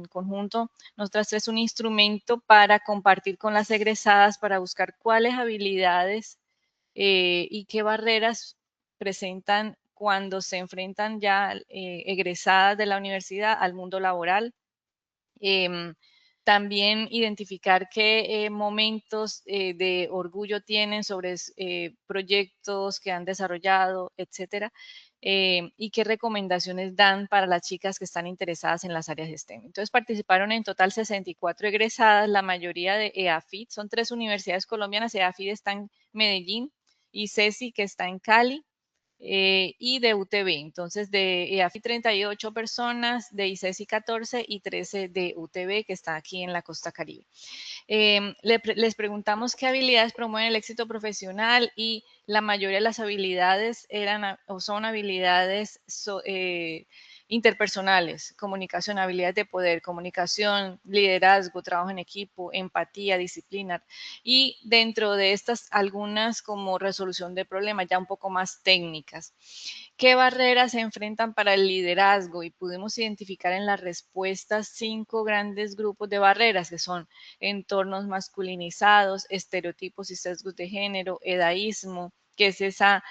conjunto nosotras tres un instrumento para compartir con las egresadas para buscar cuáles habilidades y qué barreras presentan cuando se enfrentan ya egresadas de la universidad al mundo laboral. También identificar qué momentos de orgullo tienen sobre proyectos que han desarrollado, etcétera, y qué recomendaciones dan para las chicas que están interesadas en las áreas de STEM. Entonces participaron en total 64 egresadas, la mayoría de EAFIT, son 3 universidades colombianas, EAFIT está en Medellín, y CESI que está en Cali, y de UTB. Entonces, de EAFI 38 personas, de ICESI 14 y 13 de UTB, que está aquí en la costa caribe. Les preguntamos qué habilidades promueven el éxito profesional y la mayoría de las habilidades eran o son habilidades interpersonales, comunicación, habilidades de poder, comunicación, liderazgo, trabajo en equipo, empatía, disciplina. Y dentro de estas, algunas como resolución de problemas ya un poco más técnicas. ¿Qué barreras se enfrentan para el liderazgo? Y pudimos identificar en las respuestas 5 grandes grupos de barreras, que son entornos masculinizados, estereotipos y sesgos de género, edaísmo, que es esa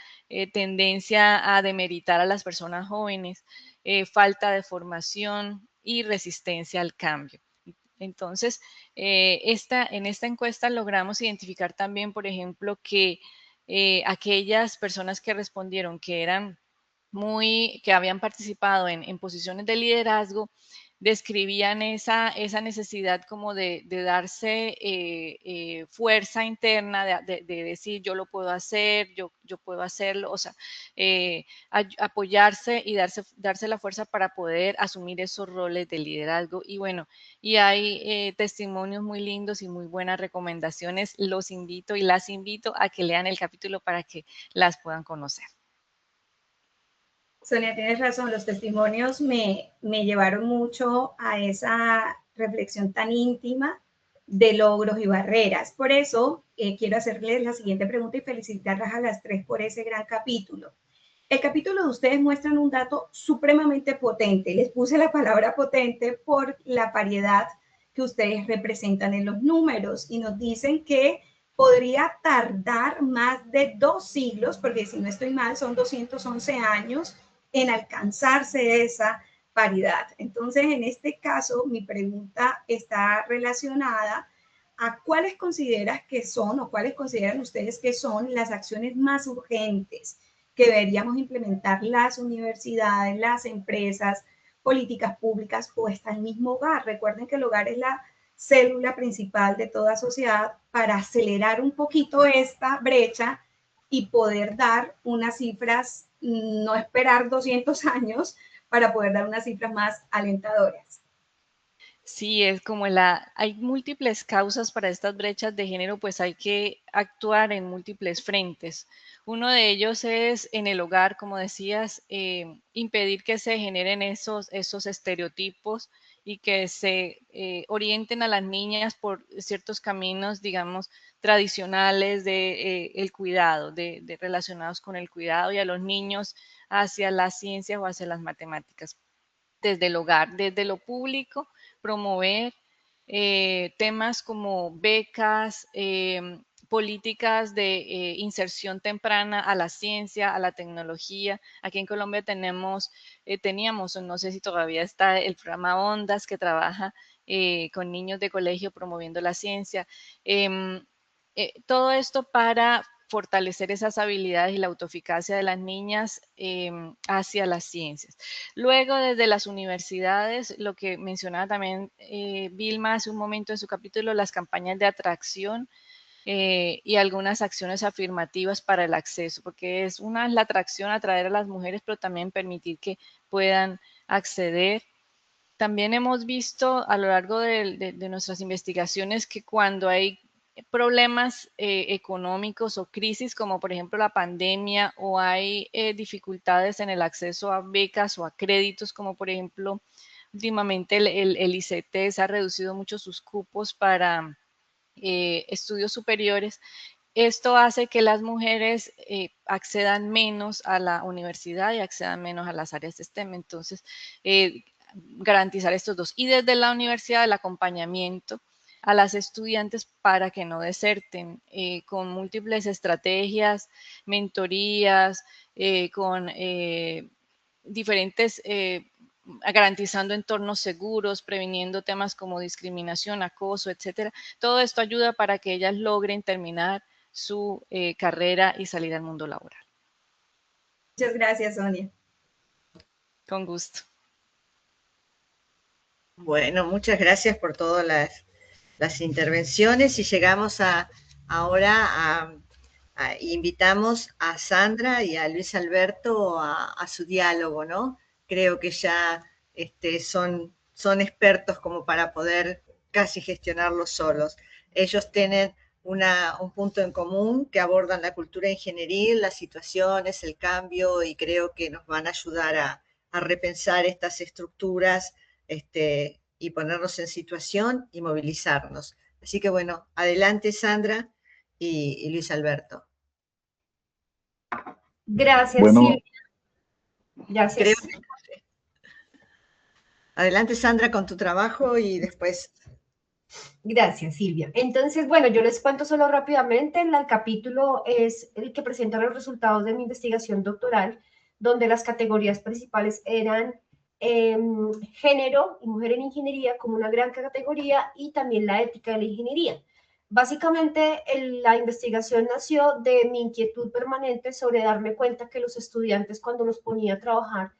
tendencia a demeritar a las personas jóvenes, falta de formación y resistencia al cambio. Entonces, en esta encuesta logramos identificar también, por ejemplo, que aquellas personas que respondieron que habían participado en posiciones de liderazgo, describían esa necesidad como de darse fuerza interna, de decir yo lo puedo hacer, yo puedo hacerlo, o sea, apoyarse y darse la fuerza para poder asumir esos roles de liderazgo. Y bueno, y hay testimonios muy lindos y muy buenas recomendaciones. Los invito y las invito a que lean el capítulo para que las puedan conocer. Sonia, tienes razón, los testimonios me llevaron mucho a esa reflexión tan íntima de logros y barreras. Por eso quiero hacerles la siguiente pregunta y felicitarlas a las 3 por ese gran capítulo. El capítulo de ustedes muestran un dato supremamente potente. Les puse la palabra potente por la variedad que ustedes representan en los números y nos dicen que podría tardar más de 2 siglos, porque si no estoy mal, son 211 años, en alcanzarse esa paridad. Entonces, en este caso, mi pregunta está relacionada a cuáles consideras que son o cuáles consideran ustedes que son las acciones más urgentes que deberíamos implementar las universidades, las empresas, políticas públicas o hasta el mismo hogar. Recuerden que el hogar es la célula principal de toda sociedad para acelerar un poquito esta brecha y poder dar unas cifras, no esperar 200 años para poder dar unas cifras más alentadoras. Sí, es como hay múltiples causas para estas brechas de género, pues hay que actuar en múltiples frentes. Uno de ellos es en el hogar, como decías, impedir que se generen esos estereotipos y que se orienten a las niñas por ciertos caminos, digamos, tradicionales de el cuidado, de relacionados con el cuidado, y a los niños hacia las ciencias o hacia las matemáticas. Desde el hogar, desde lo público, promover temas como becas, políticas de inserción temprana a la ciencia, a la tecnología. Aquí en Colombia teníamos, no sé si todavía está, el programa Ondas, que trabaja con niños de colegio promoviendo la ciencia. Todo esto para fortalecer esas habilidades y la autoeficacia de las niñas hacia las ciencias. Luego, desde las universidades, lo que mencionaba también Vilma hace un momento en su capítulo, las campañas de atracción y algunas acciones afirmativas para el acceso, porque es la atracción, atraer a las mujeres, pero también permitir que puedan acceder. También hemos visto a lo largo de nuestras investigaciones que cuando hay problemas económicos o crisis, como por ejemplo la pandemia, o hay dificultades en el acceso a becas o a créditos, como por ejemplo últimamente el ICT se ha reducido mucho sus cupos para estudios superiores, esto hace que las mujeres accedan menos a la universidad y accedan menos a las áreas de STEM. Entonces, garantizar estos dos. Y desde la universidad, el acompañamiento a las estudiantes para que no deserten, con múltiples estrategias, mentorías, con diferentes, garantizando entornos seguros, previniendo temas como discriminación, acoso, etcétera. Todo esto ayuda para que ellas logren terminar su carrera y salir al mundo laboral. Muchas gracias, Sonia. Con gusto. Bueno, muchas gracias por todas las intervenciones y llegamos ahora invitamos a Sandra y a Luis Alberto a su diálogo, ¿no? Creo que ya son expertos como para poder casi gestionarlo solos. Ellos tienen un punto en común que abordan la cultura ingenieril, las situaciones, el cambio, y creo que nos van a ayudar a repensar estas estructuras y ponernos en situación y movilizarnos. Así que bueno, adelante Sandra y Luis Alberto. Gracias, bueno, Silvia. Gracias. Adelante Sandra con tu trabajo y después... Gracias, Silvia. Entonces, bueno, yo les cuento solo rápidamente. El capítulo es el que presenta los resultados de mi investigación doctoral, donde las categorías principales eran género y mujer en ingeniería como una gran categoría, y también la ética de la ingeniería. Básicamente, la investigación nació de mi inquietud permanente sobre darme cuenta que los estudiantes, cuando los ponía a trabajar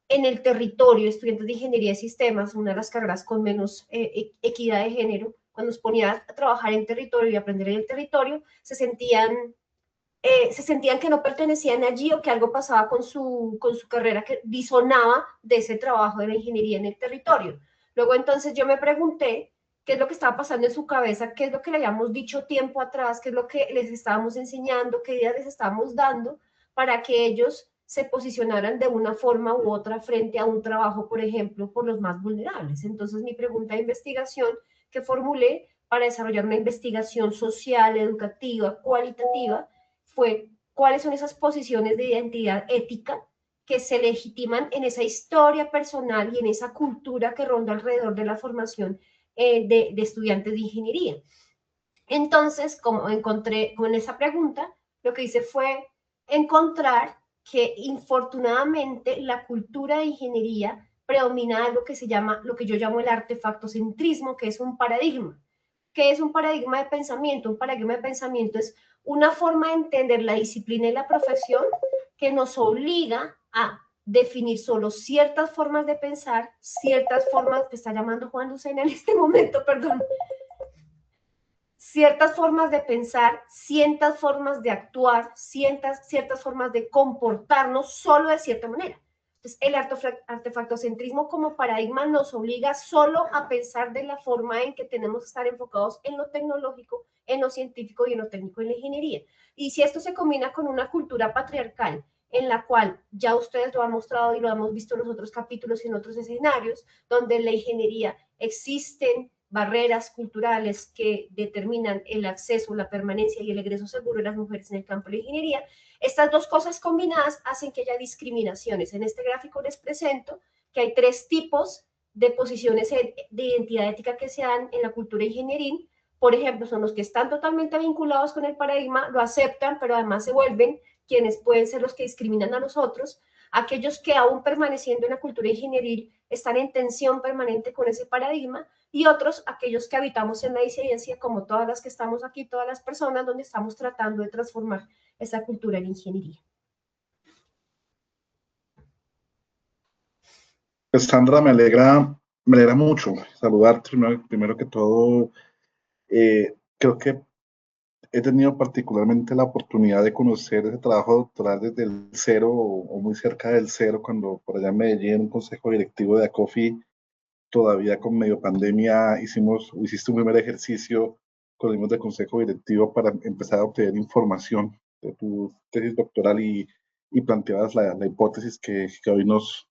en el territorio, estudiantes de ingeniería de sistemas, una de las carreras con menos equidad de género, cuando los ponía a trabajar en territorio y aprender en el territorio, se sentían que no pertenecían allí, o que algo pasaba con su carrera que disonaba de ese trabajo de la ingeniería en el territorio. Luego entonces yo me pregunté qué es lo que estaba pasando en su cabeza, qué es lo que le habíamos dicho tiempo atrás, qué es lo que les estábamos enseñando, qué ideas les estábamos dando para que ellos se posicionaran de una forma u otra frente a un trabajo, por ejemplo, por los más vulnerables. Entonces mi pregunta de investigación que formulé para desarrollar una investigación social, educativa, cualitativa, fue cuáles son esas posiciones de identidad ética que se legitiman en esa historia personal y en esa cultura que ronda alrededor de la formación de estudiantes de ingeniería. Entonces, como encontré con esa pregunta, lo que hice fue encontrar que infortunadamente la cultura de ingeniería predomina algo que se llama, lo que yo llamo el artefactocentrismo, que es un paradigma. ¿Qué es un paradigma de pensamiento? Un paradigma de pensamiento es una forma de entender la disciplina y la profesión que nos obliga a definir solo ciertas formas de pensar, ciertas formas, te está llamando Juan Lucena en este momento, perdón, ciertas formas de pensar, ciertas formas de actuar, ciertas formas de comportarnos solo de cierta manera. Entonces, el artefactocentrismo como paradigma nos obliga solo a pensar de la forma en que tenemos que estar enfocados en lo tecnológico, en lo científico y en lo técnico en la ingeniería. Y si esto se combina con una cultura patriarcal, en la cual ya ustedes lo han mostrado y lo hemos visto en los otros capítulos y en otros escenarios, donde en la ingeniería existen barreras culturales que determinan el acceso, la permanencia y el egreso seguro de las mujeres en el campo de la ingeniería, estas dos cosas combinadas hacen que haya discriminaciones. En este gráfico les presento que hay 3 tipos de posiciones de identidad ética que se dan en la cultura ingenieril. Por ejemplo, son los que están totalmente vinculados con el paradigma, lo aceptan, pero además se vuelven quienes pueden ser los que discriminan a los otros. Aquellos que aún permaneciendo en la cultura ingenieril están en tensión permanente con ese paradigma, y otros, aquellos que habitamos en la disidencia, como todas las que estamos aquí, todas las personas, donde estamos tratando de transformar esa cultura en ingeniería. Pues Sandra, me alegra mucho saludarte primero que todo. Creo que he tenido particularmente la oportunidad de conocer ese trabajo doctoral desde el cero o muy cerca del cero, cuando por allá en Medellín, en un consejo directivo de ACOFI, todavía con medio pandemia, hiciste un primer ejercicio con el mismo de consejo directivo para empezar a obtener información de tu tesis doctoral y planteabas la hipótesis que hoy nos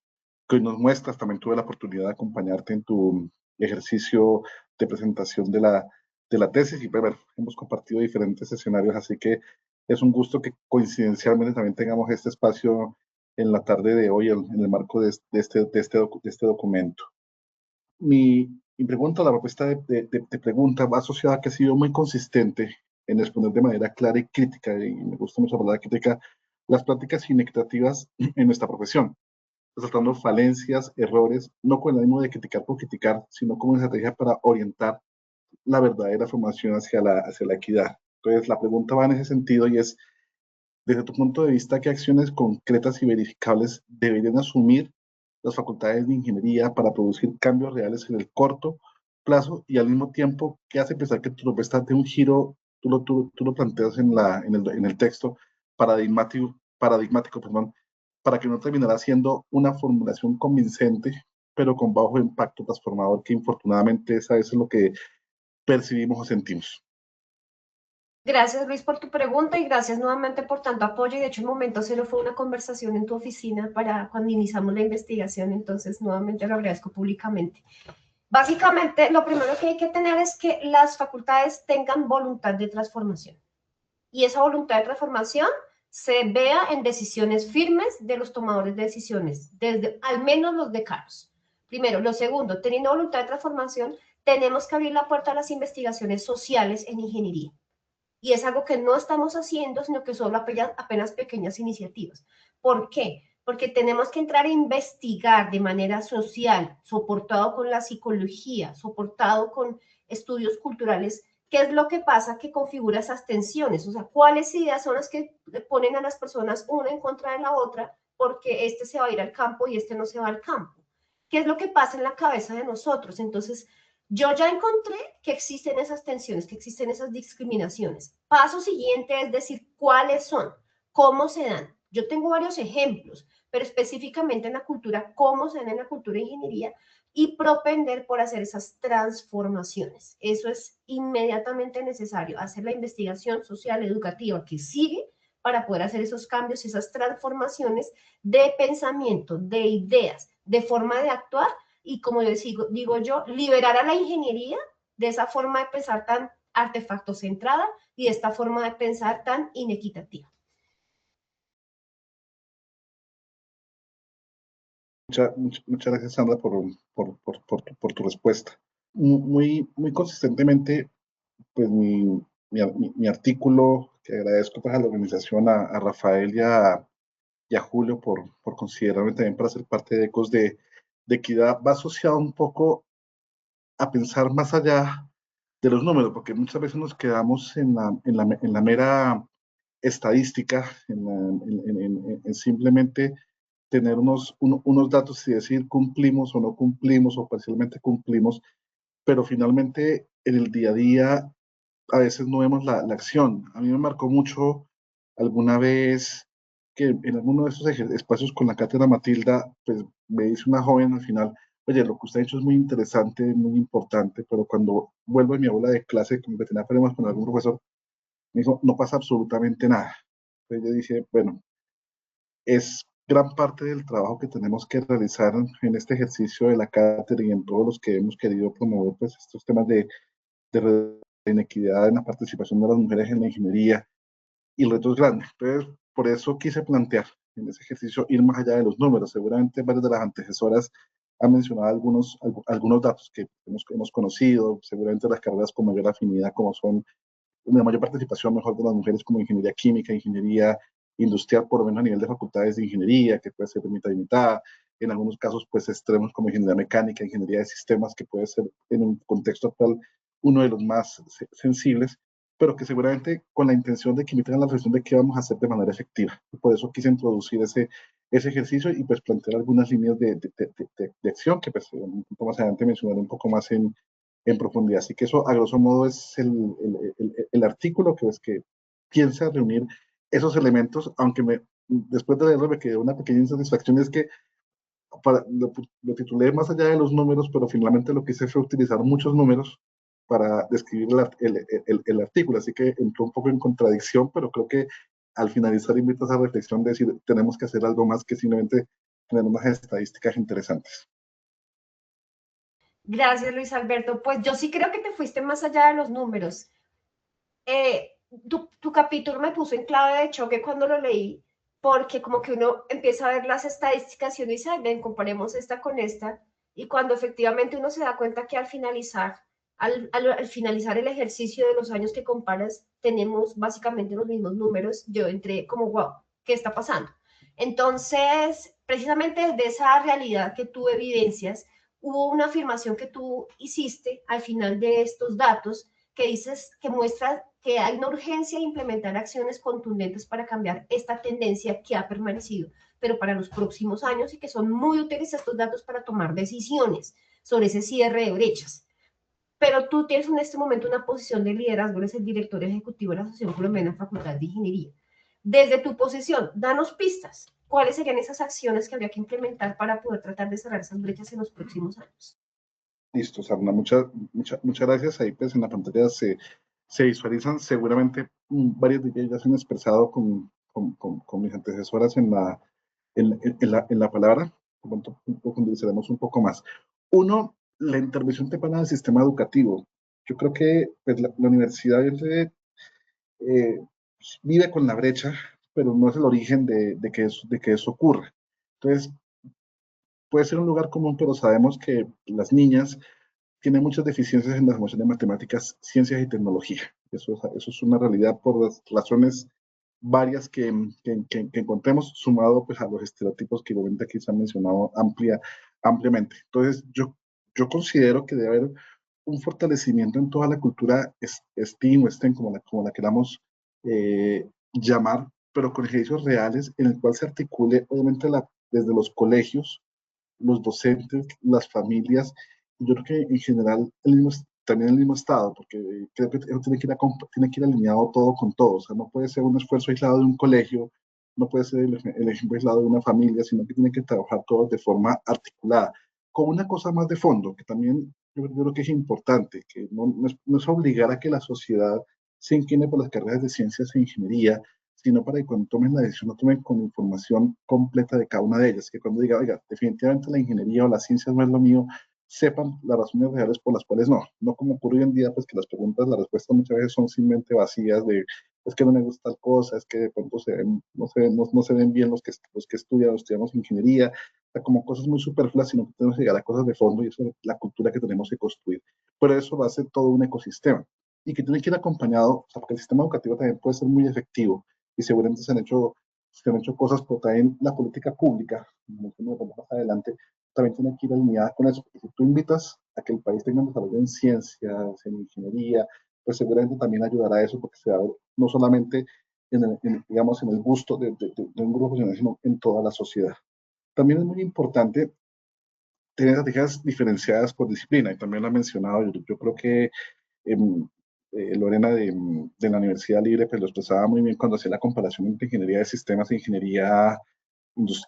muestras. También tuve la oportunidad de acompañarte en tu ejercicio de presentación de la tesis y pues, bueno, hemos compartido diferentes escenarios, así que es un gusto que coincidencialmente también tengamos este espacio en la tarde de hoy en el marco de este documento. Mi pregunta, la propuesta de pregunta va asociada a que ha sido muy consistente en exponer de manera clara y crítica, y me gusta mucho la palabra crítica, las prácticas inequitativas en nuestra profesión, resaltando falencias, errores, no con el ánimo de criticar por criticar, sino como una estrategia para orientar la verdadera formación hacia la equidad. Entonces, la pregunta va en ese sentido y es, desde tu punto de vista, ¿qué acciones concretas y verificables deberían asumir las facultades de ingeniería para producir cambios reales en el corto plazo y al mismo tiempo, qué hace pensar que tu propuesta de un giro, tú lo planteas en el texto paradigmático, perdón, para que no terminara siendo una formulación convincente, pero con bajo impacto transformador, que infortunadamente esa es lo que percibimos o sentimos? Gracias, Luis, por tu pregunta y gracias nuevamente por tanto apoyo. Y de hecho, en momento cero fue una conversación en tu oficina para cuando iniciamos la investigación, entonces nuevamente lo agradezco públicamente. Básicamente, lo primero que hay que tener es que las facultades tengan voluntad de transformación. Y esa voluntad de transformación se vea en decisiones firmes de los tomadores de decisiones, desde al menos los decanos. Primero. Lo segundo, teniendo voluntad de transformación, tenemos que abrir la puerta a las investigaciones sociales en ingeniería. Y es algo que no estamos haciendo, sino que solo apenas pequeñas iniciativas. ¿Por qué? Porque tenemos que entrar a investigar de manera social, soportado con la psicología, soportado con estudios culturales, qué es lo que pasa que configura esas tensiones, o sea, cuáles ideas son las que ponen a las personas una en contra de la otra, porque este se va a ir al campo y este no se va al campo. ¿Qué es lo que pasa en la cabeza de nosotros? Entonces, yo ya encontré que existen esas tensiones, que existen esas discriminaciones. Paso siguiente es decir cuáles son, cómo se dan. Yo tengo varios ejemplos, pero específicamente en la cultura, cómo se dan en la cultura de ingeniería y propender por hacer esas transformaciones. Eso es inmediatamente necesario, hacer la investigación social educativa que sigue para poder hacer esos cambios, esas transformaciones de pensamiento, de ideas, de forma de actuar y, como digo yo, liberar a la ingeniería de esa forma de pensar tan artefacto centrada y de esta forma de pensar tan inequitativa. Muchas gracias, Sandra, por tu respuesta. Muy consistentemente, pues mi artículo, que agradezco pues, a la organización, a Rafael y a Julio por considerarme también para ser parte de Ecos de Equidad, va asociado un poco a pensar más allá de los números, porque muchas veces nos quedamos en la mera estadística, en simplemente tener unos datos y decir cumplimos o no cumplimos o parcialmente cumplimos, pero finalmente en el día a día a veces no vemos la acción. A mí me marcó mucho alguna vez que en alguno de esos espacios con la cátedra Matilda, pues me dice una joven al final, oye, lo que usted ha hecho es muy interesante, muy importante, pero cuando vuelvo a mi aula de clase, como que tenía problemas con algún profesor, me dijo, no pasa absolutamente nada. Entonces yo dije, bueno, es gran parte del trabajo que tenemos que realizar en este ejercicio de la cátedra y en todos los que hemos querido promover pues, estos temas de inequidad en la participación de las mujeres en la ingeniería, y el reto es grande. Entonces, por eso quise plantear en ese ejercicio ir más allá de los números. Seguramente varias de las antecesoras han mencionado algunos datos que hemos conocido, seguramente las carreras con mayor afinidad, como son una mayor participación mejor de las mujeres como ingeniería química, ingeniería industrial, por lo menos a nivel de facultades de ingeniería, que puede ser mitad y mitad, en algunos casos pues extremos como ingeniería mecánica, ingeniería de sistemas, que puede ser en un contexto actual uno de los más sensibles, pero que seguramente con la intención de que inviten a la reflexión de qué vamos a hacer de manera efectiva. Por eso quise introducir ese ejercicio y pues plantear algunas líneas de acción que pues un poco más adelante mencionaré un poco más en profundidad. Así que eso, a grosso modo, es el artículo que, que piensa reunir esos elementos, aunque después de leerlo me quedó una pequeña insatisfacción, es que lo titulé más allá de los números, pero finalmente lo que hice fue utilizar muchos números para describir el artículo, así que entró un poco en contradicción, pero creo que al finalizar invito a esa reflexión de decir, tenemos que hacer algo más que simplemente tener unas estadísticas interesantes. Gracias, Luis Alberto. Pues yo sí creo que te fuiste más allá de los números. Tu capítulo me puso en clave de choque cuando lo leí, porque como que uno empieza a ver las estadísticas y uno dice, ven, comparemos esta con esta, y cuando efectivamente uno se da cuenta que al finalizar el ejercicio de los años que comparas, tenemos básicamente los mismos números, yo entré como, wow, ¿qué está pasando? Entonces, precisamente desde esa realidad que tú evidencias, hubo una afirmación que tú hiciste al final de estos datos que dices, que muestra que hay una urgencia de implementar acciones contundentes para cambiar esta tendencia que ha permanecido, pero para los próximos años, y que son muy útiles estos datos para tomar decisiones sobre ese cierre de brechas. Pero tú tienes en este momento una posición de liderazgo, eres el director ejecutivo de la Asociación Colombiana de Facultad de Ingeniería. Desde tu posición, danos pistas. ¿Cuáles serían esas acciones que habría que implementar para poder tratar de cerrar esas brechas en los próximos años? Listo, Sarna, muchas gracias. Ahí pues en la pantalla se visualizan seguramente varias de ellas ya se han expresado con mis antecesoras en la palabra. Por lo tanto, profundizaremos un poco más. Uno, la intervención temprana del sistema educativo. Yo creo que pues, la universidad vive con la brecha, pero no es el origen de que eso ocurra. Entonces, puede ser un lugar común, pero sabemos que las niñas tienen muchas deficiencias en la formación de matemáticas, ciencias y tecnología. Eso es una realidad por las razones varias que encontremos, sumado pues, a los estereotipos que obviamente aquí se han mencionado ampliamente. Entonces, yo considero que debe haber un fortalecimiento en toda la cultura STEAM o STEM, como la queramos llamar, pero con ejercicios reales en el cual se articule, obviamente, desde los colegios, los docentes, las familias, y yo creo que en general también el mismo Estado, porque creo que eso tiene que ir alineado todo con todo, o sea, no puede ser un esfuerzo aislado de un colegio, no puede ser el ejemplo aislado de una familia, sino que tiene que trabajar todos de forma articulada, con una cosa más de fondo, que también yo creo que es importante, que no es obligar a que la sociedad se incline por las carreras de ciencias e ingeniería, sino para que cuando tomen la decisión lo tomen con información completa de cada una de ellas, que cuando diga, oiga, definitivamente la ingeniería o la ciencia no es lo mío, sepan las razones reales por las cuales no como ocurre hoy en día, pues que las preguntas, las respuestas muchas veces son simplemente vacías de, es que no me gusta tal cosa, es que de pronto no se ven bien los que estudiamos ingeniería, o sea, como cosas muy superfluas, sino que tenemos que llegar a cosas de fondo y eso es la cultura que tenemos que construir. Pero eso va a ser todo un ecosistema y que tiene que ir acompañado, o sea, porque el sistema educativo también puede ser muy efectivo, y seguramente se han hecho cosas, pero también la política pública, como más adelante, también tiene que ir alineada con eso, porque si tú invitas a que el país tenga un desarrollo en ciencias, en ingeniería, pues seguramente también ayudará a eso, porque se va a ver no solamente digamos, en el gusto de un grupo profesional, sino en toda la sociedad. También es muy importante tener estrategias diferenciadas por disciplina, y también lo ha mencionado, yo creo que Lorena de la Universidad Libre pues lo expresaba muy bien cuando hacía la comparación entre ingeniería de sistemas e ingeniería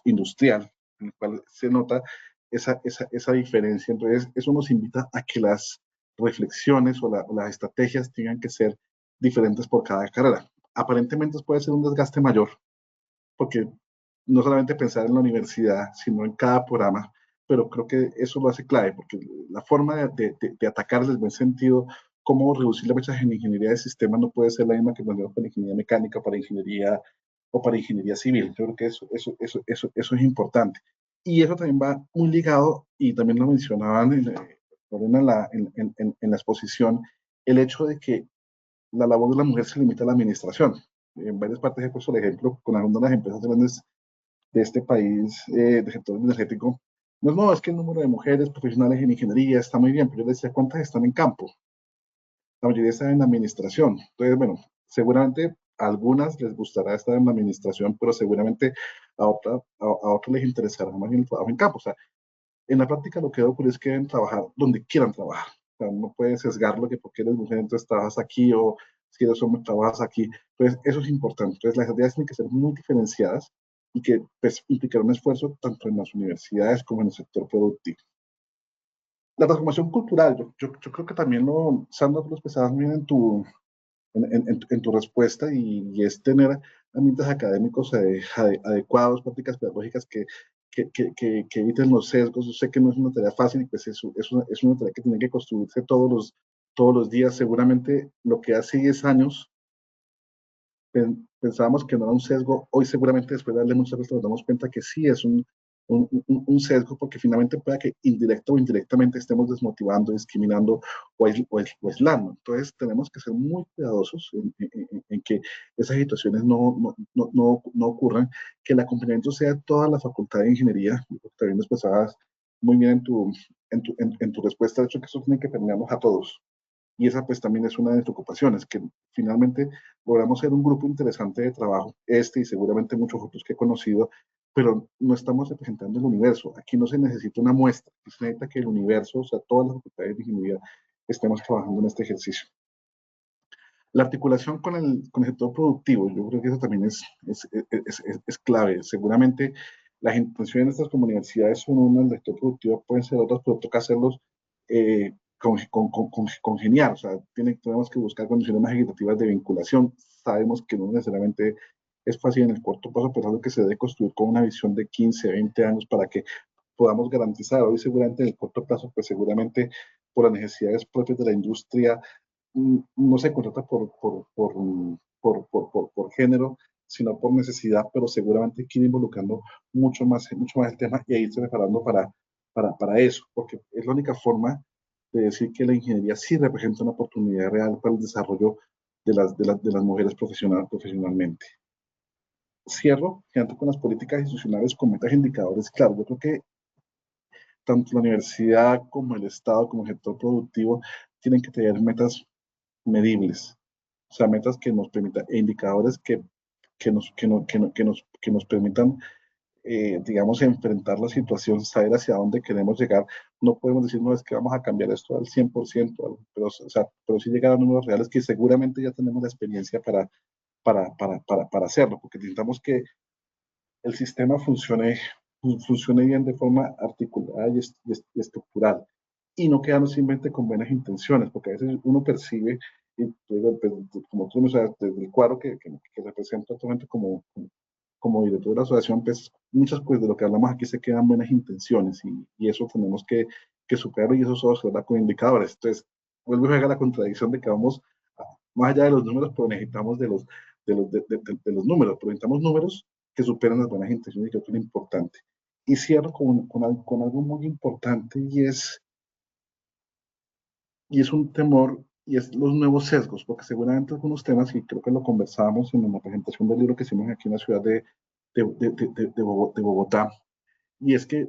industrial, en el cual se nota esa diferencia. Entonces, eso nos invita a que las reflexiones o las estrategias tengan que ser diferentes por cada carrera. Aparentemente puede ser un desgaste mayor, porque no solamente pensar en la universidad, sino en cada programa, pero creo que eso lo hace clave, porque la forma de atacar desde el buen sentido, cómo reducir la brecha en ingeniería de sistemas no puede ser la misma que planteamos para ingeniería mecánica, para ingeniería civil. Yo creo que eso es importante. Y eso también va muy ligado, y también lo mencionaban en la exposición, el hecho de que la labor de la mujer se limita a la administración. En varias partes he puesto el ejemplo con algunas de las empresas grandes de este país, del sector energético. No, es que el número de mujeres profesionales en ingeniería está muy bien, pero yo les decía, ¿cuántas están en campo? La mayoría están en administración. Entonces, bueno, seguramente a algunas les gustará estar en la administración, pero seguramente a otros les interesará más el trabajo en campo. O sea, en la práctica lo que debe ocurrir es que deben trabajar donde quieran trabajar. O sea, no puedes sesgarlo que porque eres mujer entonces trabajas aquí o si eres hombre trabajas aquí. Entonces, eso es importante. Entonces, las actividades tienen que ser muy diferenciadas y que pues, implicar un esfuerzo tanto en las universidades como en el sector productivo. La transformación cultural, yo creo que también Sandra, tú lo expresabas muy bien en tu respuesta y es tener ambientes académicos adecuados, prácticas pedagógicas que que eviten los sesgos. Yo sé que no es una tarea fácil y pues es una tarea que tiene que construirse todos los días. Seguramente lo que hace 10 años pensábamos que no era un sesgo, hoy seguramente después de darle muchas veces nos damos cuenta que sí es un sesgo, porque finalmente puede que indirecto o indirectamente estemos desmotivando, discriminando o aislando. Entonces tenemos que ser muy cuidadosos en que esas situaciones no ocurran, que el acompañamiento sea toda la facultad de ingeniería, porque también expresabas muy bien en tu respuesta, de hecho que eso tiene que permearnos a todos. Y esa pues también es una de nuestras ocupaciones, que finalmente logramos ser un grupo interesante de trabajo, y seguramente muchos otros que he conocido, pero no estamos representando el universo. Aquí no se necesita una muestra, se necesita que el universo, o sea, todas las facultades de ingeniería, estemos trabajando en este ejercicio. La articulación con el sector productivo, yo creo que eso también es clave. Seguramente las intenciones de nuestras como universidades son una, el sector productivo pueden ser otras, pero toca hacerlos congeniar. O sea, tenemos que buscar condiciones más equitativas de vinculación. Sabemos que no necesariamente es fácil en el corto plazo, pero es algo que se debe construir con una visión de 15, 20 años para que podamos garantizar. Hoy seguramente en el corto plazo, pues seguramente por las necesidades propias de la industria, no se contrata por género, sino por necesidad, pero seguramente hay que ir involucrando mucho más el tema y irse preparando para eso, porque es la única forma de decir que la ingeniería sí representa una oportunidad real para el desarrollo de las mujeres profesionalmente. Cierro, quedando con las políticas institucionales con metas e indicadores. Claro, yo creo que tanto la universidad como el Estado, como el sector productivo, tienen que tener metas medibles, o sea, metas que nos permitan, e indicadores que nos permitan, digamos, enfrentar la situación, saber hacia dónde queremos llegar. No podemos decir, no, es que vamos a cambiar esto al 100%, pero, o sea, pero sí llegar a números reales que seguramente ya tenemos la experiencia para hacerlo, porque necesitamos que el sistema funcione bien de forma articulada y estructural, y no quedarnos simplemente con buenas intenciones, porque a veces uno percibe, y, como tú, o sea, desde el cuadro que represento actualmente como director de la asociación, pues muchas pues de lo que hablamos aquí se quedan buenas intenciones, y eso tenemos que superarlo, y eso solo se da con indicadores. Entonces, vuelvo a llegar a la contradicción de que vamos más allá de los números, pero necesitamos de los números, pero necesitamos números que superan las buenas intenciones, y creo que es lo importante. Y cierro con algo muy importante, y es un temor, y es los nuevos sesgos, porque seguramente algunos temas, y creo que lo conversábamos en la presentación del libro que hicimos aquí en la ciudad de Bogotá, y es que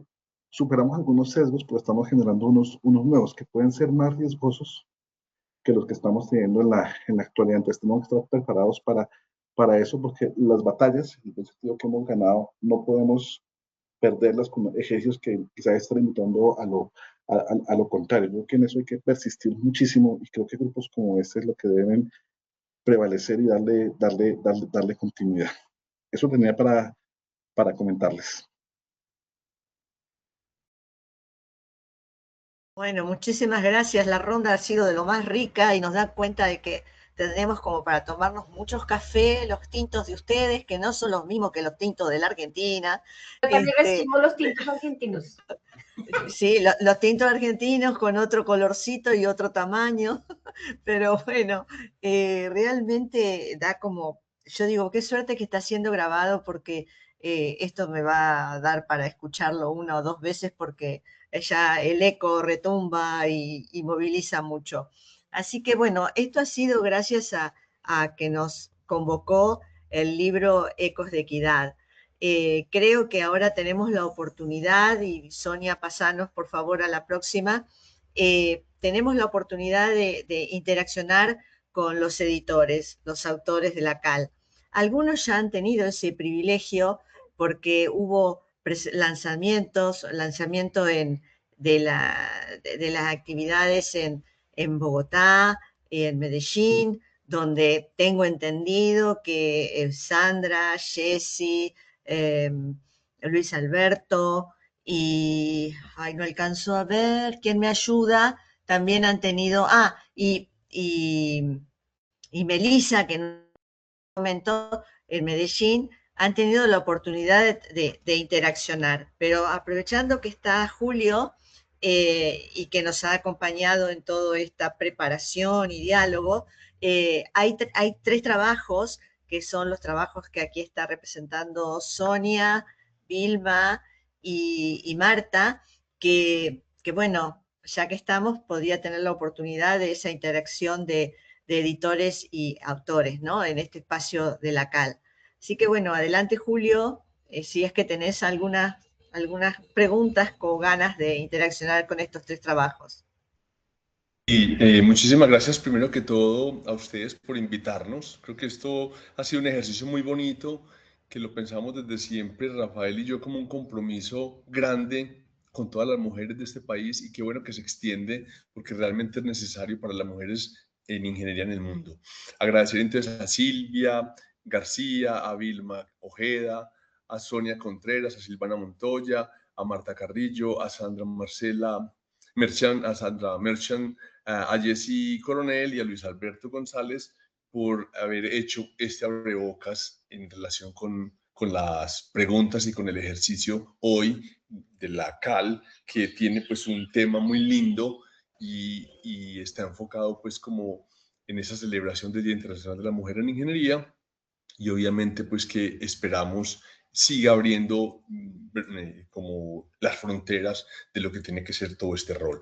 superamos algunos sesgos, pero estamos generando unos nuevos que pueden ser más riesgosos que los que estamos teniendo en la actualidad. Entonces tenemos que estar preparados para eso, porque las batallas, en el sentido que hemos ganado, no podemos perderlas con ejercicios que quizás están invitando a lo contrario. Yo creo que en eso hay que persistir muchísimo, y creo que grupos como este es lo que deben prevalecer y darle continuidad. Eso tenía para comentarles. Bueno, muchísimas gracias. La ronda ha sido de lo más rica y nos da cuenta de que tenemos como para tomarnos muchos cafés, los tintos de ustedes, que no son los mismos que los tintos de la Argentina. Yo también recibimos los tintos argentinos. Sí, los tintos argentinos con otro colorcito y otro tamaño, pero bueno, realmente da como, yo digo, qué suerte que está siendo grabado, porque esto me va a dar para escucharlo una o dos veces, porque ya el eco retumba y moviliza mucho. Así que bueno, esto ha sido gracias a que nos convocó el libro Ecos de Equidad. Creo que ahora tenemos la oportunidad, y Sonia, pasanos por favor a la próxima, tenemos la oportunidad de interaccionar con los editores, los autores de la CAL. Algunos ya han tenido ese privilegio porque hubo lanzamiento de las actividades en Bogotá, en Medellín, donde tengo entendido que Sandra, Jessie, Luis Alberto y, ay, no alcanzo a ver quién me ayuda, también han tenido, y Melissa, que en un momento en Medellín, han tenido la oportunidad de interaccionar. Pero aprovechando que está Julio y que nos ha acompañado en toda esta preparación y diálogo, hay 3 trabajos que son los trabajos que aquí está representando Sonia, Vilma y Marta, que bueno, ya que estamos, podría tener la oportunidad de esa interacción de editores y autores, ¿no? En este espacio de la CAL. Así que bueno, adelante Julio, si es que tenés algunas preguntas o ganas de interaccionar con estos 3 trabajos. Y muchísimas gracias primero que todo a ustedes por invitarnos. Creo que esto ha sido un ejercicio muy bonito, que lo pensamos desde siempre, Rafael y yo, como un compromiso grande con todas las mujeres de este país, y qué bueno que se extiende porque realmente es necesario para las mujeres en ingeniería en el mundo. Agradecer entonces a Silvia García, a Vilma Ojeda, a Sonia Contreras, a Silvana Montoya, a Marta Carrillo, a Sandra Merchan, a Jessy Coronel y a Luis Alberto González por haber hecho este abrebocas en relación con las preguntas y con el ejercicio hoy de la CAL, que tiene pues un tema muy lindo y está enfocado pues como en esa celebración del Día Internacional de la Mujer en Ingeniería, y obviamente pues que esperamos siga abriendo como las fronteras de lo que tiene que ser todo este rol.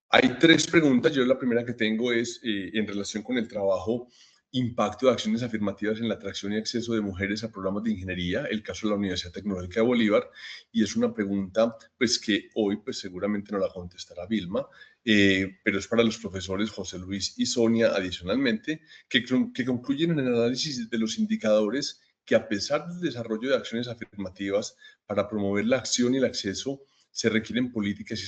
Hay 3 preguntas. Yo la primera que tengo es en relación con el trabajo impacto de acciones afirmativas en la atracción y acceso de mujeres a programas de ingeniería, el caso de la Universidad Tecnológica de Bolívar, y es una pregunta pues que hoy pues seguramente no la contestará Vilma, pero es para los profesores José Luis y Sonia adicionalmente, que concluyen en el análisis de los indicadores que, a pesar del desarrollo de acciones afirmativas para promover la acción y el acceso, se requieren políticas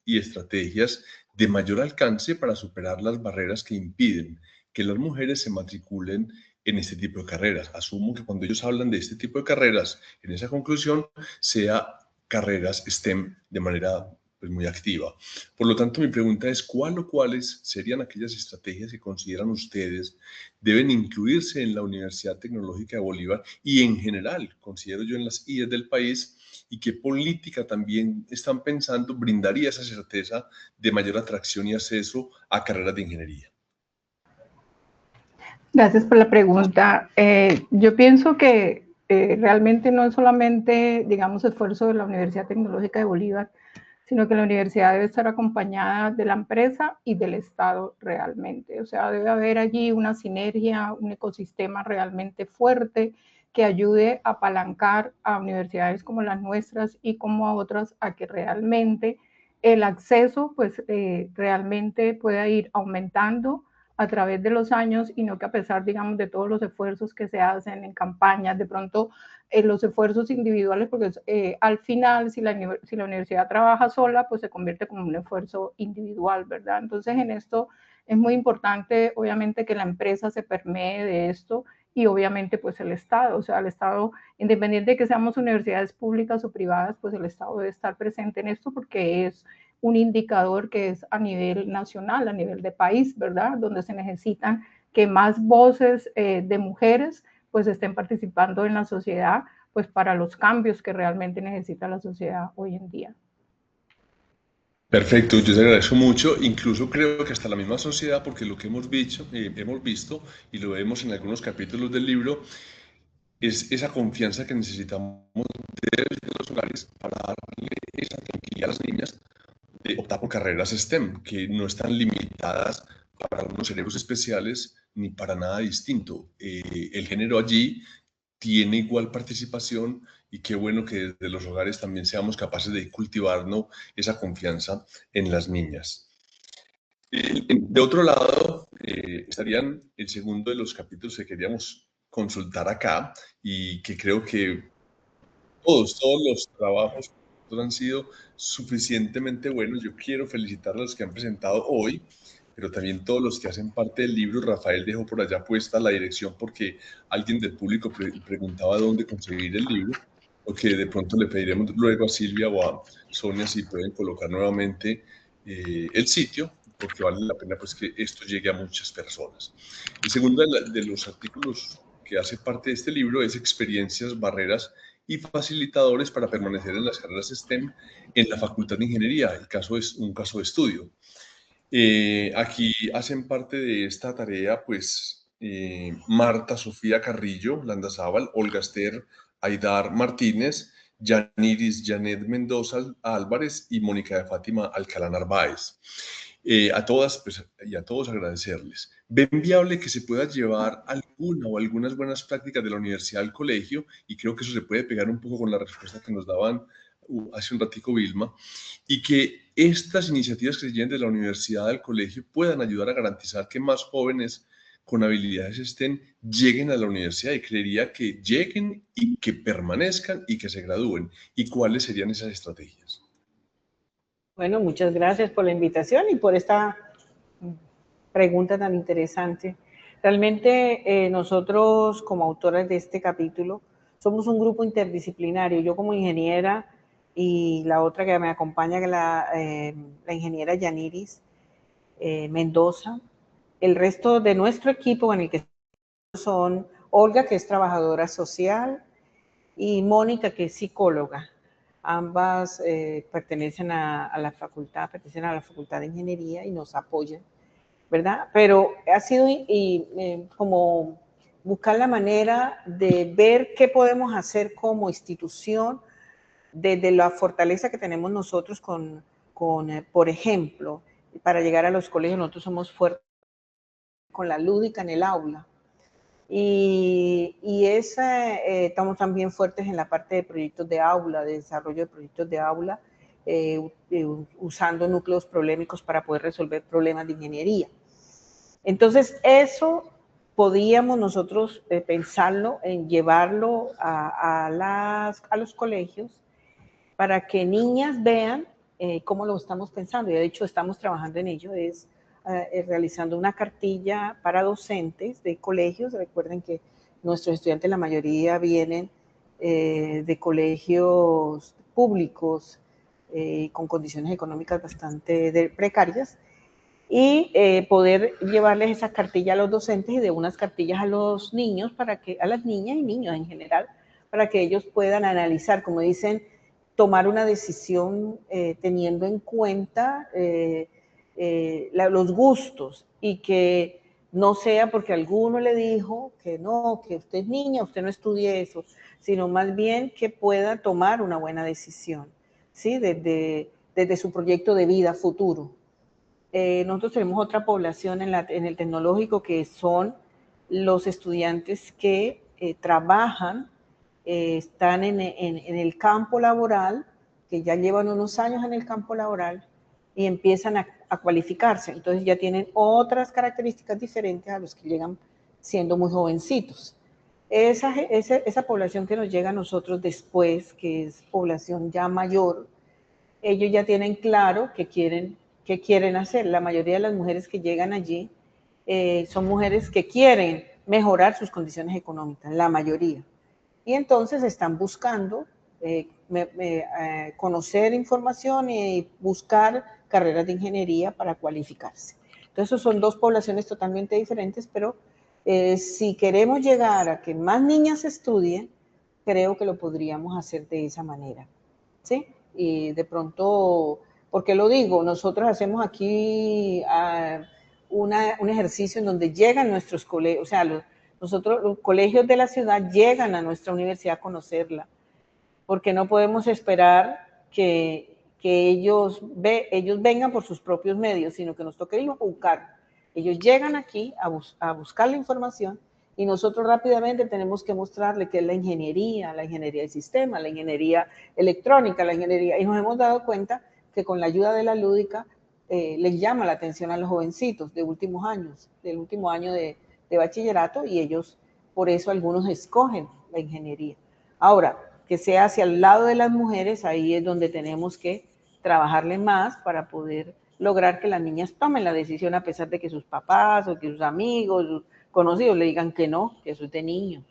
y estrategias de mayor alcance para superar las barreras que impiden que las mujeres se matriculen en este tipo de carreras. Asumo que cuando ellos hablan de este tipo de carreras, en esa conclusión, sea carreras STEM de manera pues, muy activa. Por lo tanto, mi pregunta es, ¿cuál o cuáles serían aquellas estrategias que consideran ustedes deben incluirse en la Universidad Tecnológica de Bolívar y en general, considero yo, en las IES del país, y qué política también están pensando brindaría esa certeza de mayor atracción y acceso a carreras de ingeniería? Gracias por la pregunta. Yo pienso que realmente no es solamente, digamos, esfuerzo de la Universidad Tecnológica de Bolívar, sino que la universidad debe estar acompañada de la empresa y del Estado realmente. O sea, debe haber allí una sinergia, un ecosistema realmente fuerte que ayude a apalancar a universidades como las nuestras y como a otras a que realmente el acceso pues realmente pueda ir aumentando a través de los años, y no que, a pesar, digamos, de todos los esfuerzos que se hacen en campañas, de pronto los esfuerzos individuales, porque al final, si la universidad trabaja sola, pues se convierte como un esfuerzo individual, ¿verdad? Entonces, en esto es muy importante, obviamente, que la empresa se permee de esto, y obviamente pues el Estado, o sea, el Estado, independiente de que seamos universidades públicas o privadas, pues el Estado debe estar presente en esto, porque es un indicador que es a nivel nacional, a nivel de país, ¿verdad? Donde se necesitan que más voces de mujeres pues estén participando en la sociedad, pues para los cambios que realmente necesita la sociedad hoy en día. Perfecto, yo te agradezco mucho. Incluso creo que hasta la misma sociedad, porque lo que hemos visto y lo vemos en algunos capítulos del libro, es esa confianza que necesitamos de los hogares para darle esa tranquilidad a las niñas de optar por carreras STEM, que no están limitadas para unos cerebros especiales ni para nada distinto. El género allí tiene igual participación, y qué bueno que desde los hogares también seamos capaces de cultivarnos esa confianza en las niñas. De otro lado, estarían el segundo de los capítulos que queríamos consultar acá, y que creo que todos los trabajos han sido suficientemente buenos. Yo quiero felicitar a los que han presentado hoy, pero también todos los que hacen parte del libro. Rafael dejó por allá puesta la dirección porque alguien del público preguntaba dónde conseguir el libro, o que de pronto le pediremos luego a Silvia o a Sonia si pueden colocar nuevamente el sitio, porque vale la pena pues que esto llegue a muchas personas. El segundo de los artículos que hace parte de este libro es Experiencias, barreras y facilitadores para permanecer en las carreras STEM en la Facultad de Ingeniería. El caso es un caso de estudio. Aquí hacen parte de esta tarea, pues, Marta Sofía Carrillo Landazábal, Olga Esther Aidar Martínez, Yaniris Janet Mendoza Álvarez y Mónica de Fátima Alcalá Narváez. A todas, pues, y a todos agradecerles. ¿Ven viable que se pueda llevar alguna o algunas buenas prácticas de la universidad al colegio? Y creo que eso se puede pegar un poco con la respuesta que nos daban hace un ratico Vilma, y que estas iniciativas que se lleven de la universidad al colegio puedan ayudar a garantizar que más jóvenes con habilidades lleguen a la universidad, y creería que lleguen y que permanezcan y que se gradúen. ¿Y cuáles serían esas estrategias? Bueno, muchas gracias por la invitación y por esta pregunta tan interesante. Realmente nosotros como autoras de este capítulo somos un grupo interdisciplinario. Yo como ingeniera y la otra que me acompaña, que la ingeniera Yaniris Mendoza. El resto de nuestro equipo en el que son Olga, que es trabajadora social, y Mónica, que es psicóloga. Ambas pertenecen a la facultad de Ingeniería y nos apoyan, ¿verdad? Pero ha sido como buscar la manera de ver qué podemos hacer como institución desde la fortaleza que tenemos nosotros por ejemplo, para llegar a los colegios. Nosotros somos fuertes con la lúdica en el aula. Y estamos también fuertes en la parte de proyectos de aula, de desarrollo de proyectos de aula, usando núcleos problemáticos para poder resolver problemas de ingeniería. Entonces, eso podíamos nosotros pensarlo en llevarlo a los colegios para que niñas vean cómo lo estamos pensando. Y de hecho estamos trabajando en ello, realizando una cartilla para docentes de colegios. Recuerden que nuestros estudiantes, la mayoría vienen de colegios públicos con condiciones económicas bastante precarias, y poder llevarles esa cartilla a los docentes y de unas cartillas a los niños, a las niñas y niños en general, para que ellos puedan analizar, como dicen, tomar una decisión teniendo en cuenta los gustos, y que no sea porque alguno le dijo que no, que usted es niña, usted no estudie eso, sino más bien que pueda tomar una buena decisión, ¿sí? Desde su proyecto de vida futuro. Nosotros tenemos otra población en el tecnológico, que son los estudiantes que trabajan, están en el campo laboral, que ya llevan unos años en el campo laboral y empiezan a cualificarse. Entonces ya tienen otras características diferentes a los que llegan siendo muy jovencitos. Esa población que nos llega a nosotros después, que es población ya mayor, ellos ya tienen claro qué quieren hacer. La mayoría de las mujeres que llegan allí son mujeres que quieren mejorar sus condiciones económicas, la mayoría. Y entonces están buscando conocer información y buscar carreras de ingeniería para cualificarse. Entonces son dos poblaciones totalmente diferentes, pero si queremos llegar a que más niñas estudien, creo que lo podríamos hacer de esa manera, ¿sí? Y de pronto, ¿por qué lo digo? Nosotros hacemos aquí un ejercicio en donde llegan nuestros colegios, o sea, los colegios de la ciudad llegan a nuestra universidad a conocerla, porque no podemos esperar que ellos vengan por sus propios medios, sino que nos toca ir a buscar. Ellos llegan aquí a buscar la información, y nosotros rápidamente tenemos que mostrarle qué es la ingeniería de sistema, la ingeniería electrónica, la ingeniería, y nos hemos dado cuenta que con la ayuda de la lúdica les llama la atención a los jovencitos de últimos años, del último año de bachillerato, y ellos, por eso algunos escogen la ingeniería. Ahora, que sea hacia el lado de las mujeres, ahí es donde tenemos que trabajarle más para poder lograr que las niñas tomen la decisión, a pesar de que sus papás o que sus amigos, sus conocidos le digan que no, que eso es de niños.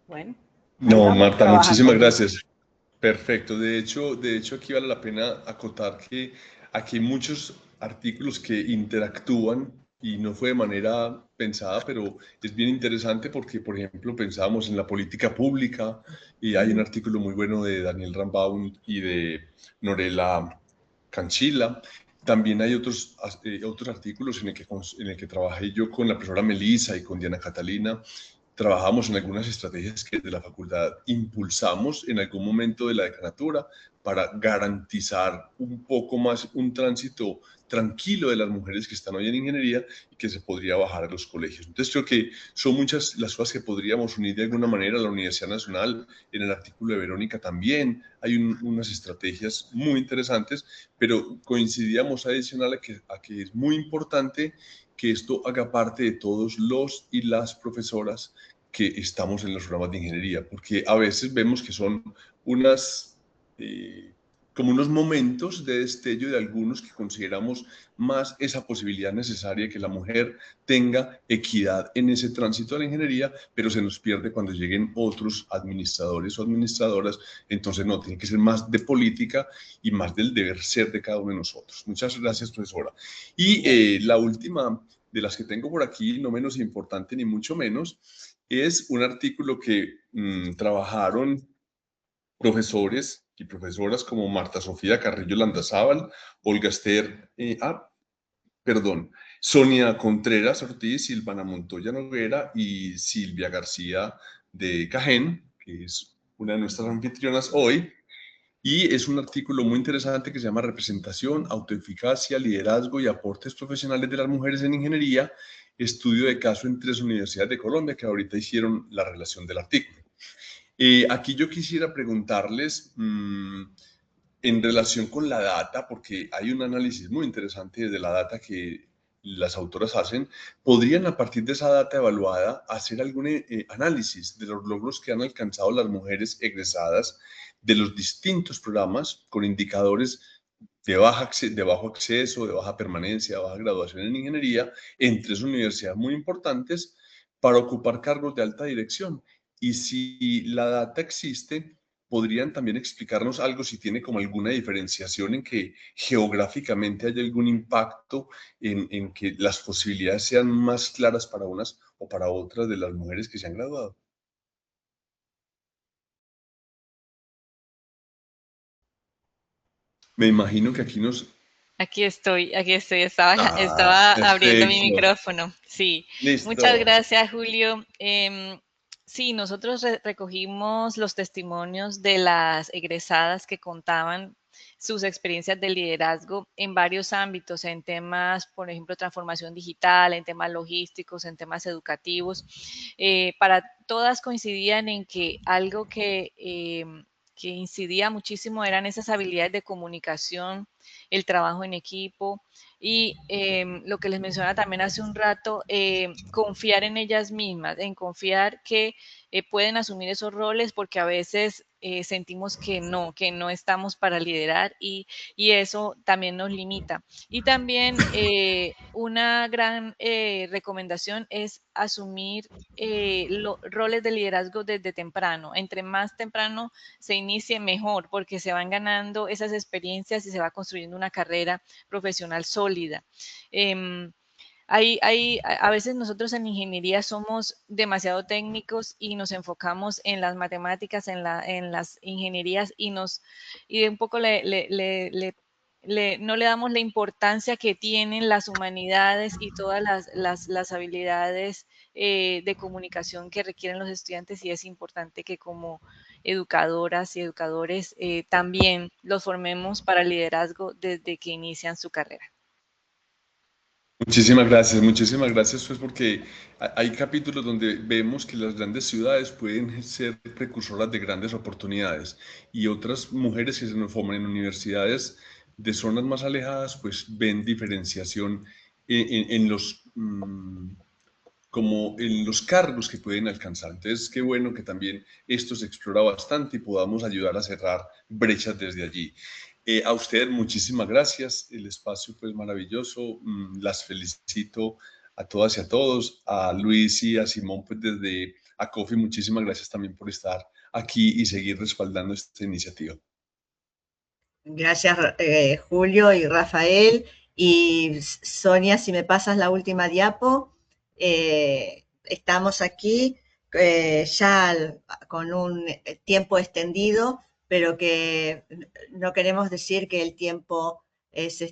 Bueno. No, Marta, muchísimas gracias. Perfecto. De hecho, aquí vale la pena acotar que aquí hay muchos artículos que interactúan y no fue de manera pensada, pero es bien interesante porque, por ejemplo, pensábamos en la política pública y hay un artículo muy bueno de Daniel Rambaud y de Norela Canchila. También hay otros artículos en el que trabajé yo con la profesora Melissa y con Diana Catalina. Trabajamos en algunas estrategias que desde la facultad impulsamos en algún momento de la decanatura para garantizar un poco más un tránsito tranquilo de las mujeres que están hoy en ingeniería y que se podría bajar a los colegios. Entonces creo que son muchas las cosas que podríamos unir de alguna manera a la Universidad Nacional. En el artículo de Verónica también hay unas estrategias muy interesantes, pero coincidíamos adicional a que es muy importante que esto haga parte de todos los y las profesoras que estamos en los programas de ingeniería, porque a veces vemos que son como unos momentos de destello de algunos que consideramos más esa posibilidad necesaria que la mujer tenga equidad en ese tránsito de la ingeniería, pero se nos pierde cuando lleguen otros administradores o administradoras. Entonces no, tiene que ser más de política y más del deber ser de cada uno de nosotros. Muchas gracias, profesora. Y la última de las que tengo por aquí, no menos importante ni mucho menos, es un artículo que trabajaron profesores y profesoras como Marta Sofía Carrillo Landazábal, Olga Esther, Sonia Contreras Ortiz, Silvana Montoya Noguera y Silvia García de Cajén, que es una de nuestras anfitrionas hoy. Y es un artículo muy interesante que se llama Representación, Autoeficacia, Liderazgo y Aportes Profesionales de las Mujeres en Ingeniería, estudio de caso en 3 universidades de Colombia, que ahorita hicieron la relación del artículo. Aquí yo quisiera preguntarles en relación con la data, porque hay un análisis muy interesante de la data que las autoras hacen. ¿Podrían a partir de esa data evaluada hacer algún análisis de los logros que han alcanzado las mujeres egresadas de los distintos programas con indicadores de bajo acceso, de baja permanencia, de baja graduación en ingeniería en 3 universidades muy importantes para ocupar cargos de alta dirección? Y si la data existe, ¿podrían también explicarnos algo si tiene como alguna diferenciación en que geográficamente hay algún impacto en que las posibilidades sean más claras para unas o para otras de las mujeres que se han graduado? Me imagino que aquí nos... Aquí estoy, estaba abriendo mi Perfecto. micrófono. Sí, muchas Listo. gracias, Julio. Sí, nosotros recogimos los testimonios de las egresadas que contaban sus experiencias de liderazgo en varios ámbitos, en temas, por ejemplo, transformación digital, en temas logísticos, en temas educativos. Para todas coincidían en que algo que incidía muchísimo eran esas habilidades de comunicación, el trabajo en equipo y lo que les mencionaba también hace un rato, confiar en ellas mismas, en confiar que pueden asumir esos roles porque a veces sentimos que no estamos para liderar y eso también nos limita. Y también una gran recomendación es asumir los roles de liderazgo desde temprano. Entre más temprano se inicie, mejor, porque se van ganando esas experiencias y se va construyendo una carrera profesional sólida. A veces nosotros en ingeniería somos demasiado técnicos y nos enfocamos en las matemáticas, en las ingenierías y un poco no le damos la importancia que tienen las humanidades y todas las habilidades de comunicación que requieren los estudiantes, y es importante que como educadoras y educadores también los formemos para el liderazgo desde que inician su carrera. Muchísimas gracias, pues porque hay capítulos donde vemos que las grandes ciudades pueden ser precursoras de grandes oportunidades y otras mujeres que se nos forman en universidades de zonas más alejadas, pues ven diferenciación en los como en los cargos que pueden alcanzar. Entonces, qué bueno que también esto se explora bastante y podamos ayudar a cerrar brechas desde allí. A usted muchísimas gracias, el espacio fue maravilloso, las felicito a todas y a todos, a Luis y a Simón pues desde ACOFI, muchísimas gracias también por estar aquí y seguir respaldando esta iniciativa. Gracias Julio y Rafael, Y Sonia, si me pasas la última diapo, estamos aquí ya con un tiempo extendido, pero que no queremos decir que el tiempo es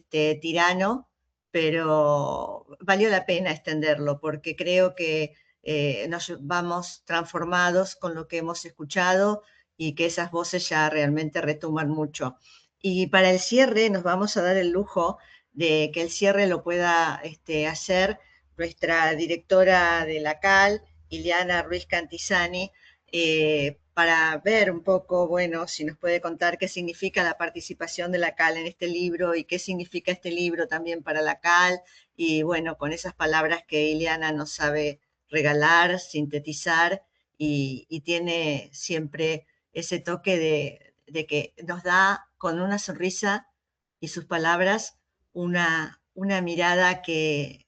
tirano, pero valió la pena extenderlo porque creo que nos vamos transformados con lo que hemos escuchado y que esas voces ya realmente retumban mucho. Y para el cierre nos vamos a dar el lujo de que el cierre lo pueda hacer nuestra directora de la CAL, Ileana Ruiz Cantizani, para ver un poco, bueno, si nos puede contar qué significa la participación de la CAL en este libro y qué significa este libro también para la CAL, y bueno, con esas palabras que Ileana nos sabe regalar, sintetizar, y tiene siempre ese toque de que nos da con una sonrisa y sus palabras una mirada que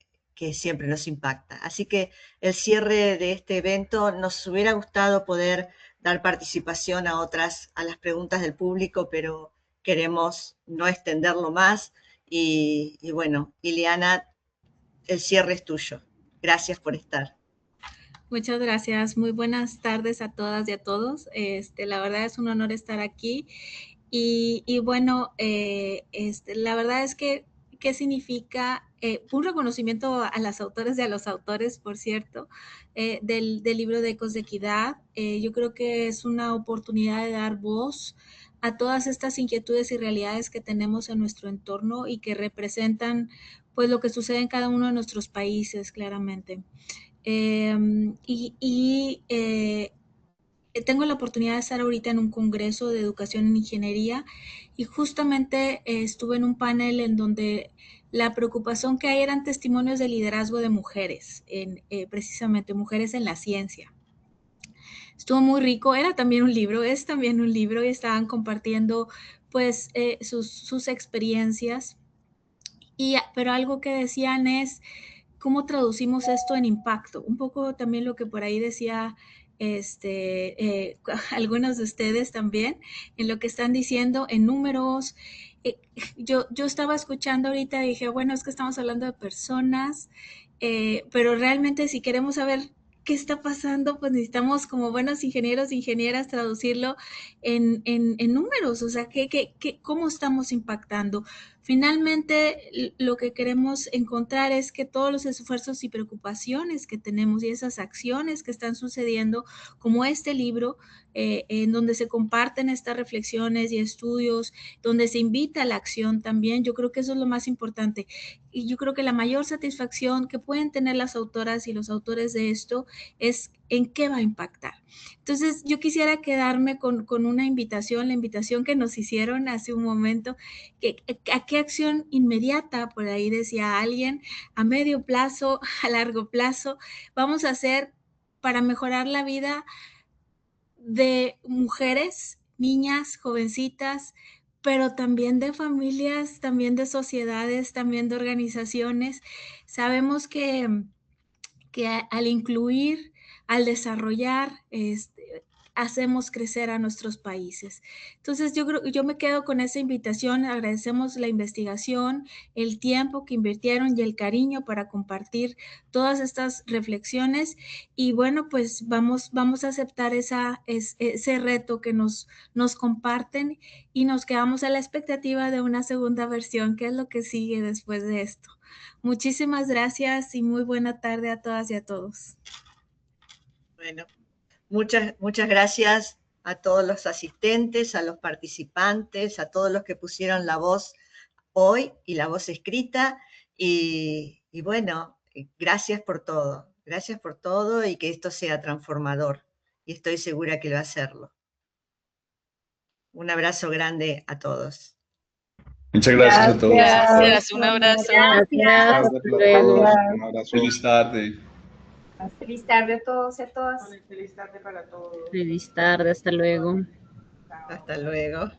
siempre nos impacta. Así que el cierre de este evento, nos hubiera gustado poder dar participación a las preguntas del público, pero queremos no extenderlo más. Y bueno, Ileana, el cierre es tuyo. Gracias por estar. Muchas gracias. Muy buenas tardes a todas y a todos. La verdad es un honor estar aquí. Y bueno, la verdad es que, ¿qué significa? Un reconocimiento a las autores y a los autores, por cierto, del libro de Ecos de Equidad. Yo creo que es una oportunidad de dar voz a todas estas inquietudes y realidades que tenemos en nuestro entorno y que representan pues lo que sucede en cada uno de nuestros países, claramente. Tengo la oportunidad de estar ahorita en un congreso de educación en ingeniería y justamente estuve en un panel en donde la preocupación que hay eran testimonios de liderazgo de mujeres, precisamente mujeres en la ciencia. Estuvo muy rico, era también un libro, es también un libro y estaban compartiendo pues sus experiencias, pero algo que decían es cómo traducimos esto en impacto, un poco también lo que por ahí decía algunos de ustedes también, en lo que están diciendo en números. Yo estaba escuchando ahorita y dije, bueno, es que estamos hablando de personas, pero realmente si queremos saber qué está pasando, pues necesitamos como buenos ingenieros e ingenieras traducirlo en números, o sea, ¿cómo estamos impactando? Finalmente, lo que queremos encontrar es que todos los esfuerzos y preocupaciones que tenemos y esas acciones que están sucediendo, como este libro, en donde se comparten estas reflexiones y estudios, donde se invita a la acción también, yo creo que eso es lo más importante. Y yo creo que la mayor satisfacción que pueden tener las autoras y los autores de esto es en qué va a impactar. Entonces, yo quisiera quedarme con una invitación, la invitación que nos hicieron hace un momento, ¿a qué acción inmediata, por ahí decía alguien, a medio plazo, a largo plazo, vamos a hacer para mejorar la vida de mujeres, niñas, jovencitas, pero también de familias, también de sociedades, también de organizaciones? Sabemos que al incluir, al desarrollar, hacemos crecer a nuestros países. Entonces, yo me quedo con esa invitación. Agradecemos la investigación, el tiempo que invirtieron y el cariño para compartir todas estas reflexiones. Y bueno, pues vamos a aceptar ese reto que nos comparten y nos quedamos a la expectativa de una segunda versión, que es lo que sigue después de esto. Muchísimas gracias y muy buena tarde a todas y a todos. Bueno, muchas gracias a todos los asistentes, a los participantes, a todos los que pusieron la voz hoy y la voz escrita. Y bueno, gracias por todo y que esto sea transformador. Y estoy segura que va a serlo. Un abrazo grande a todos. Muchas gracias a todos. Gracias, un abrazo. Gracias a todos. Un abrazo. Feliz tarde. Feliz tarde a todos y a todas. Feliz tarde para todos. Feliz tarde, hasta luego. Hasta luego.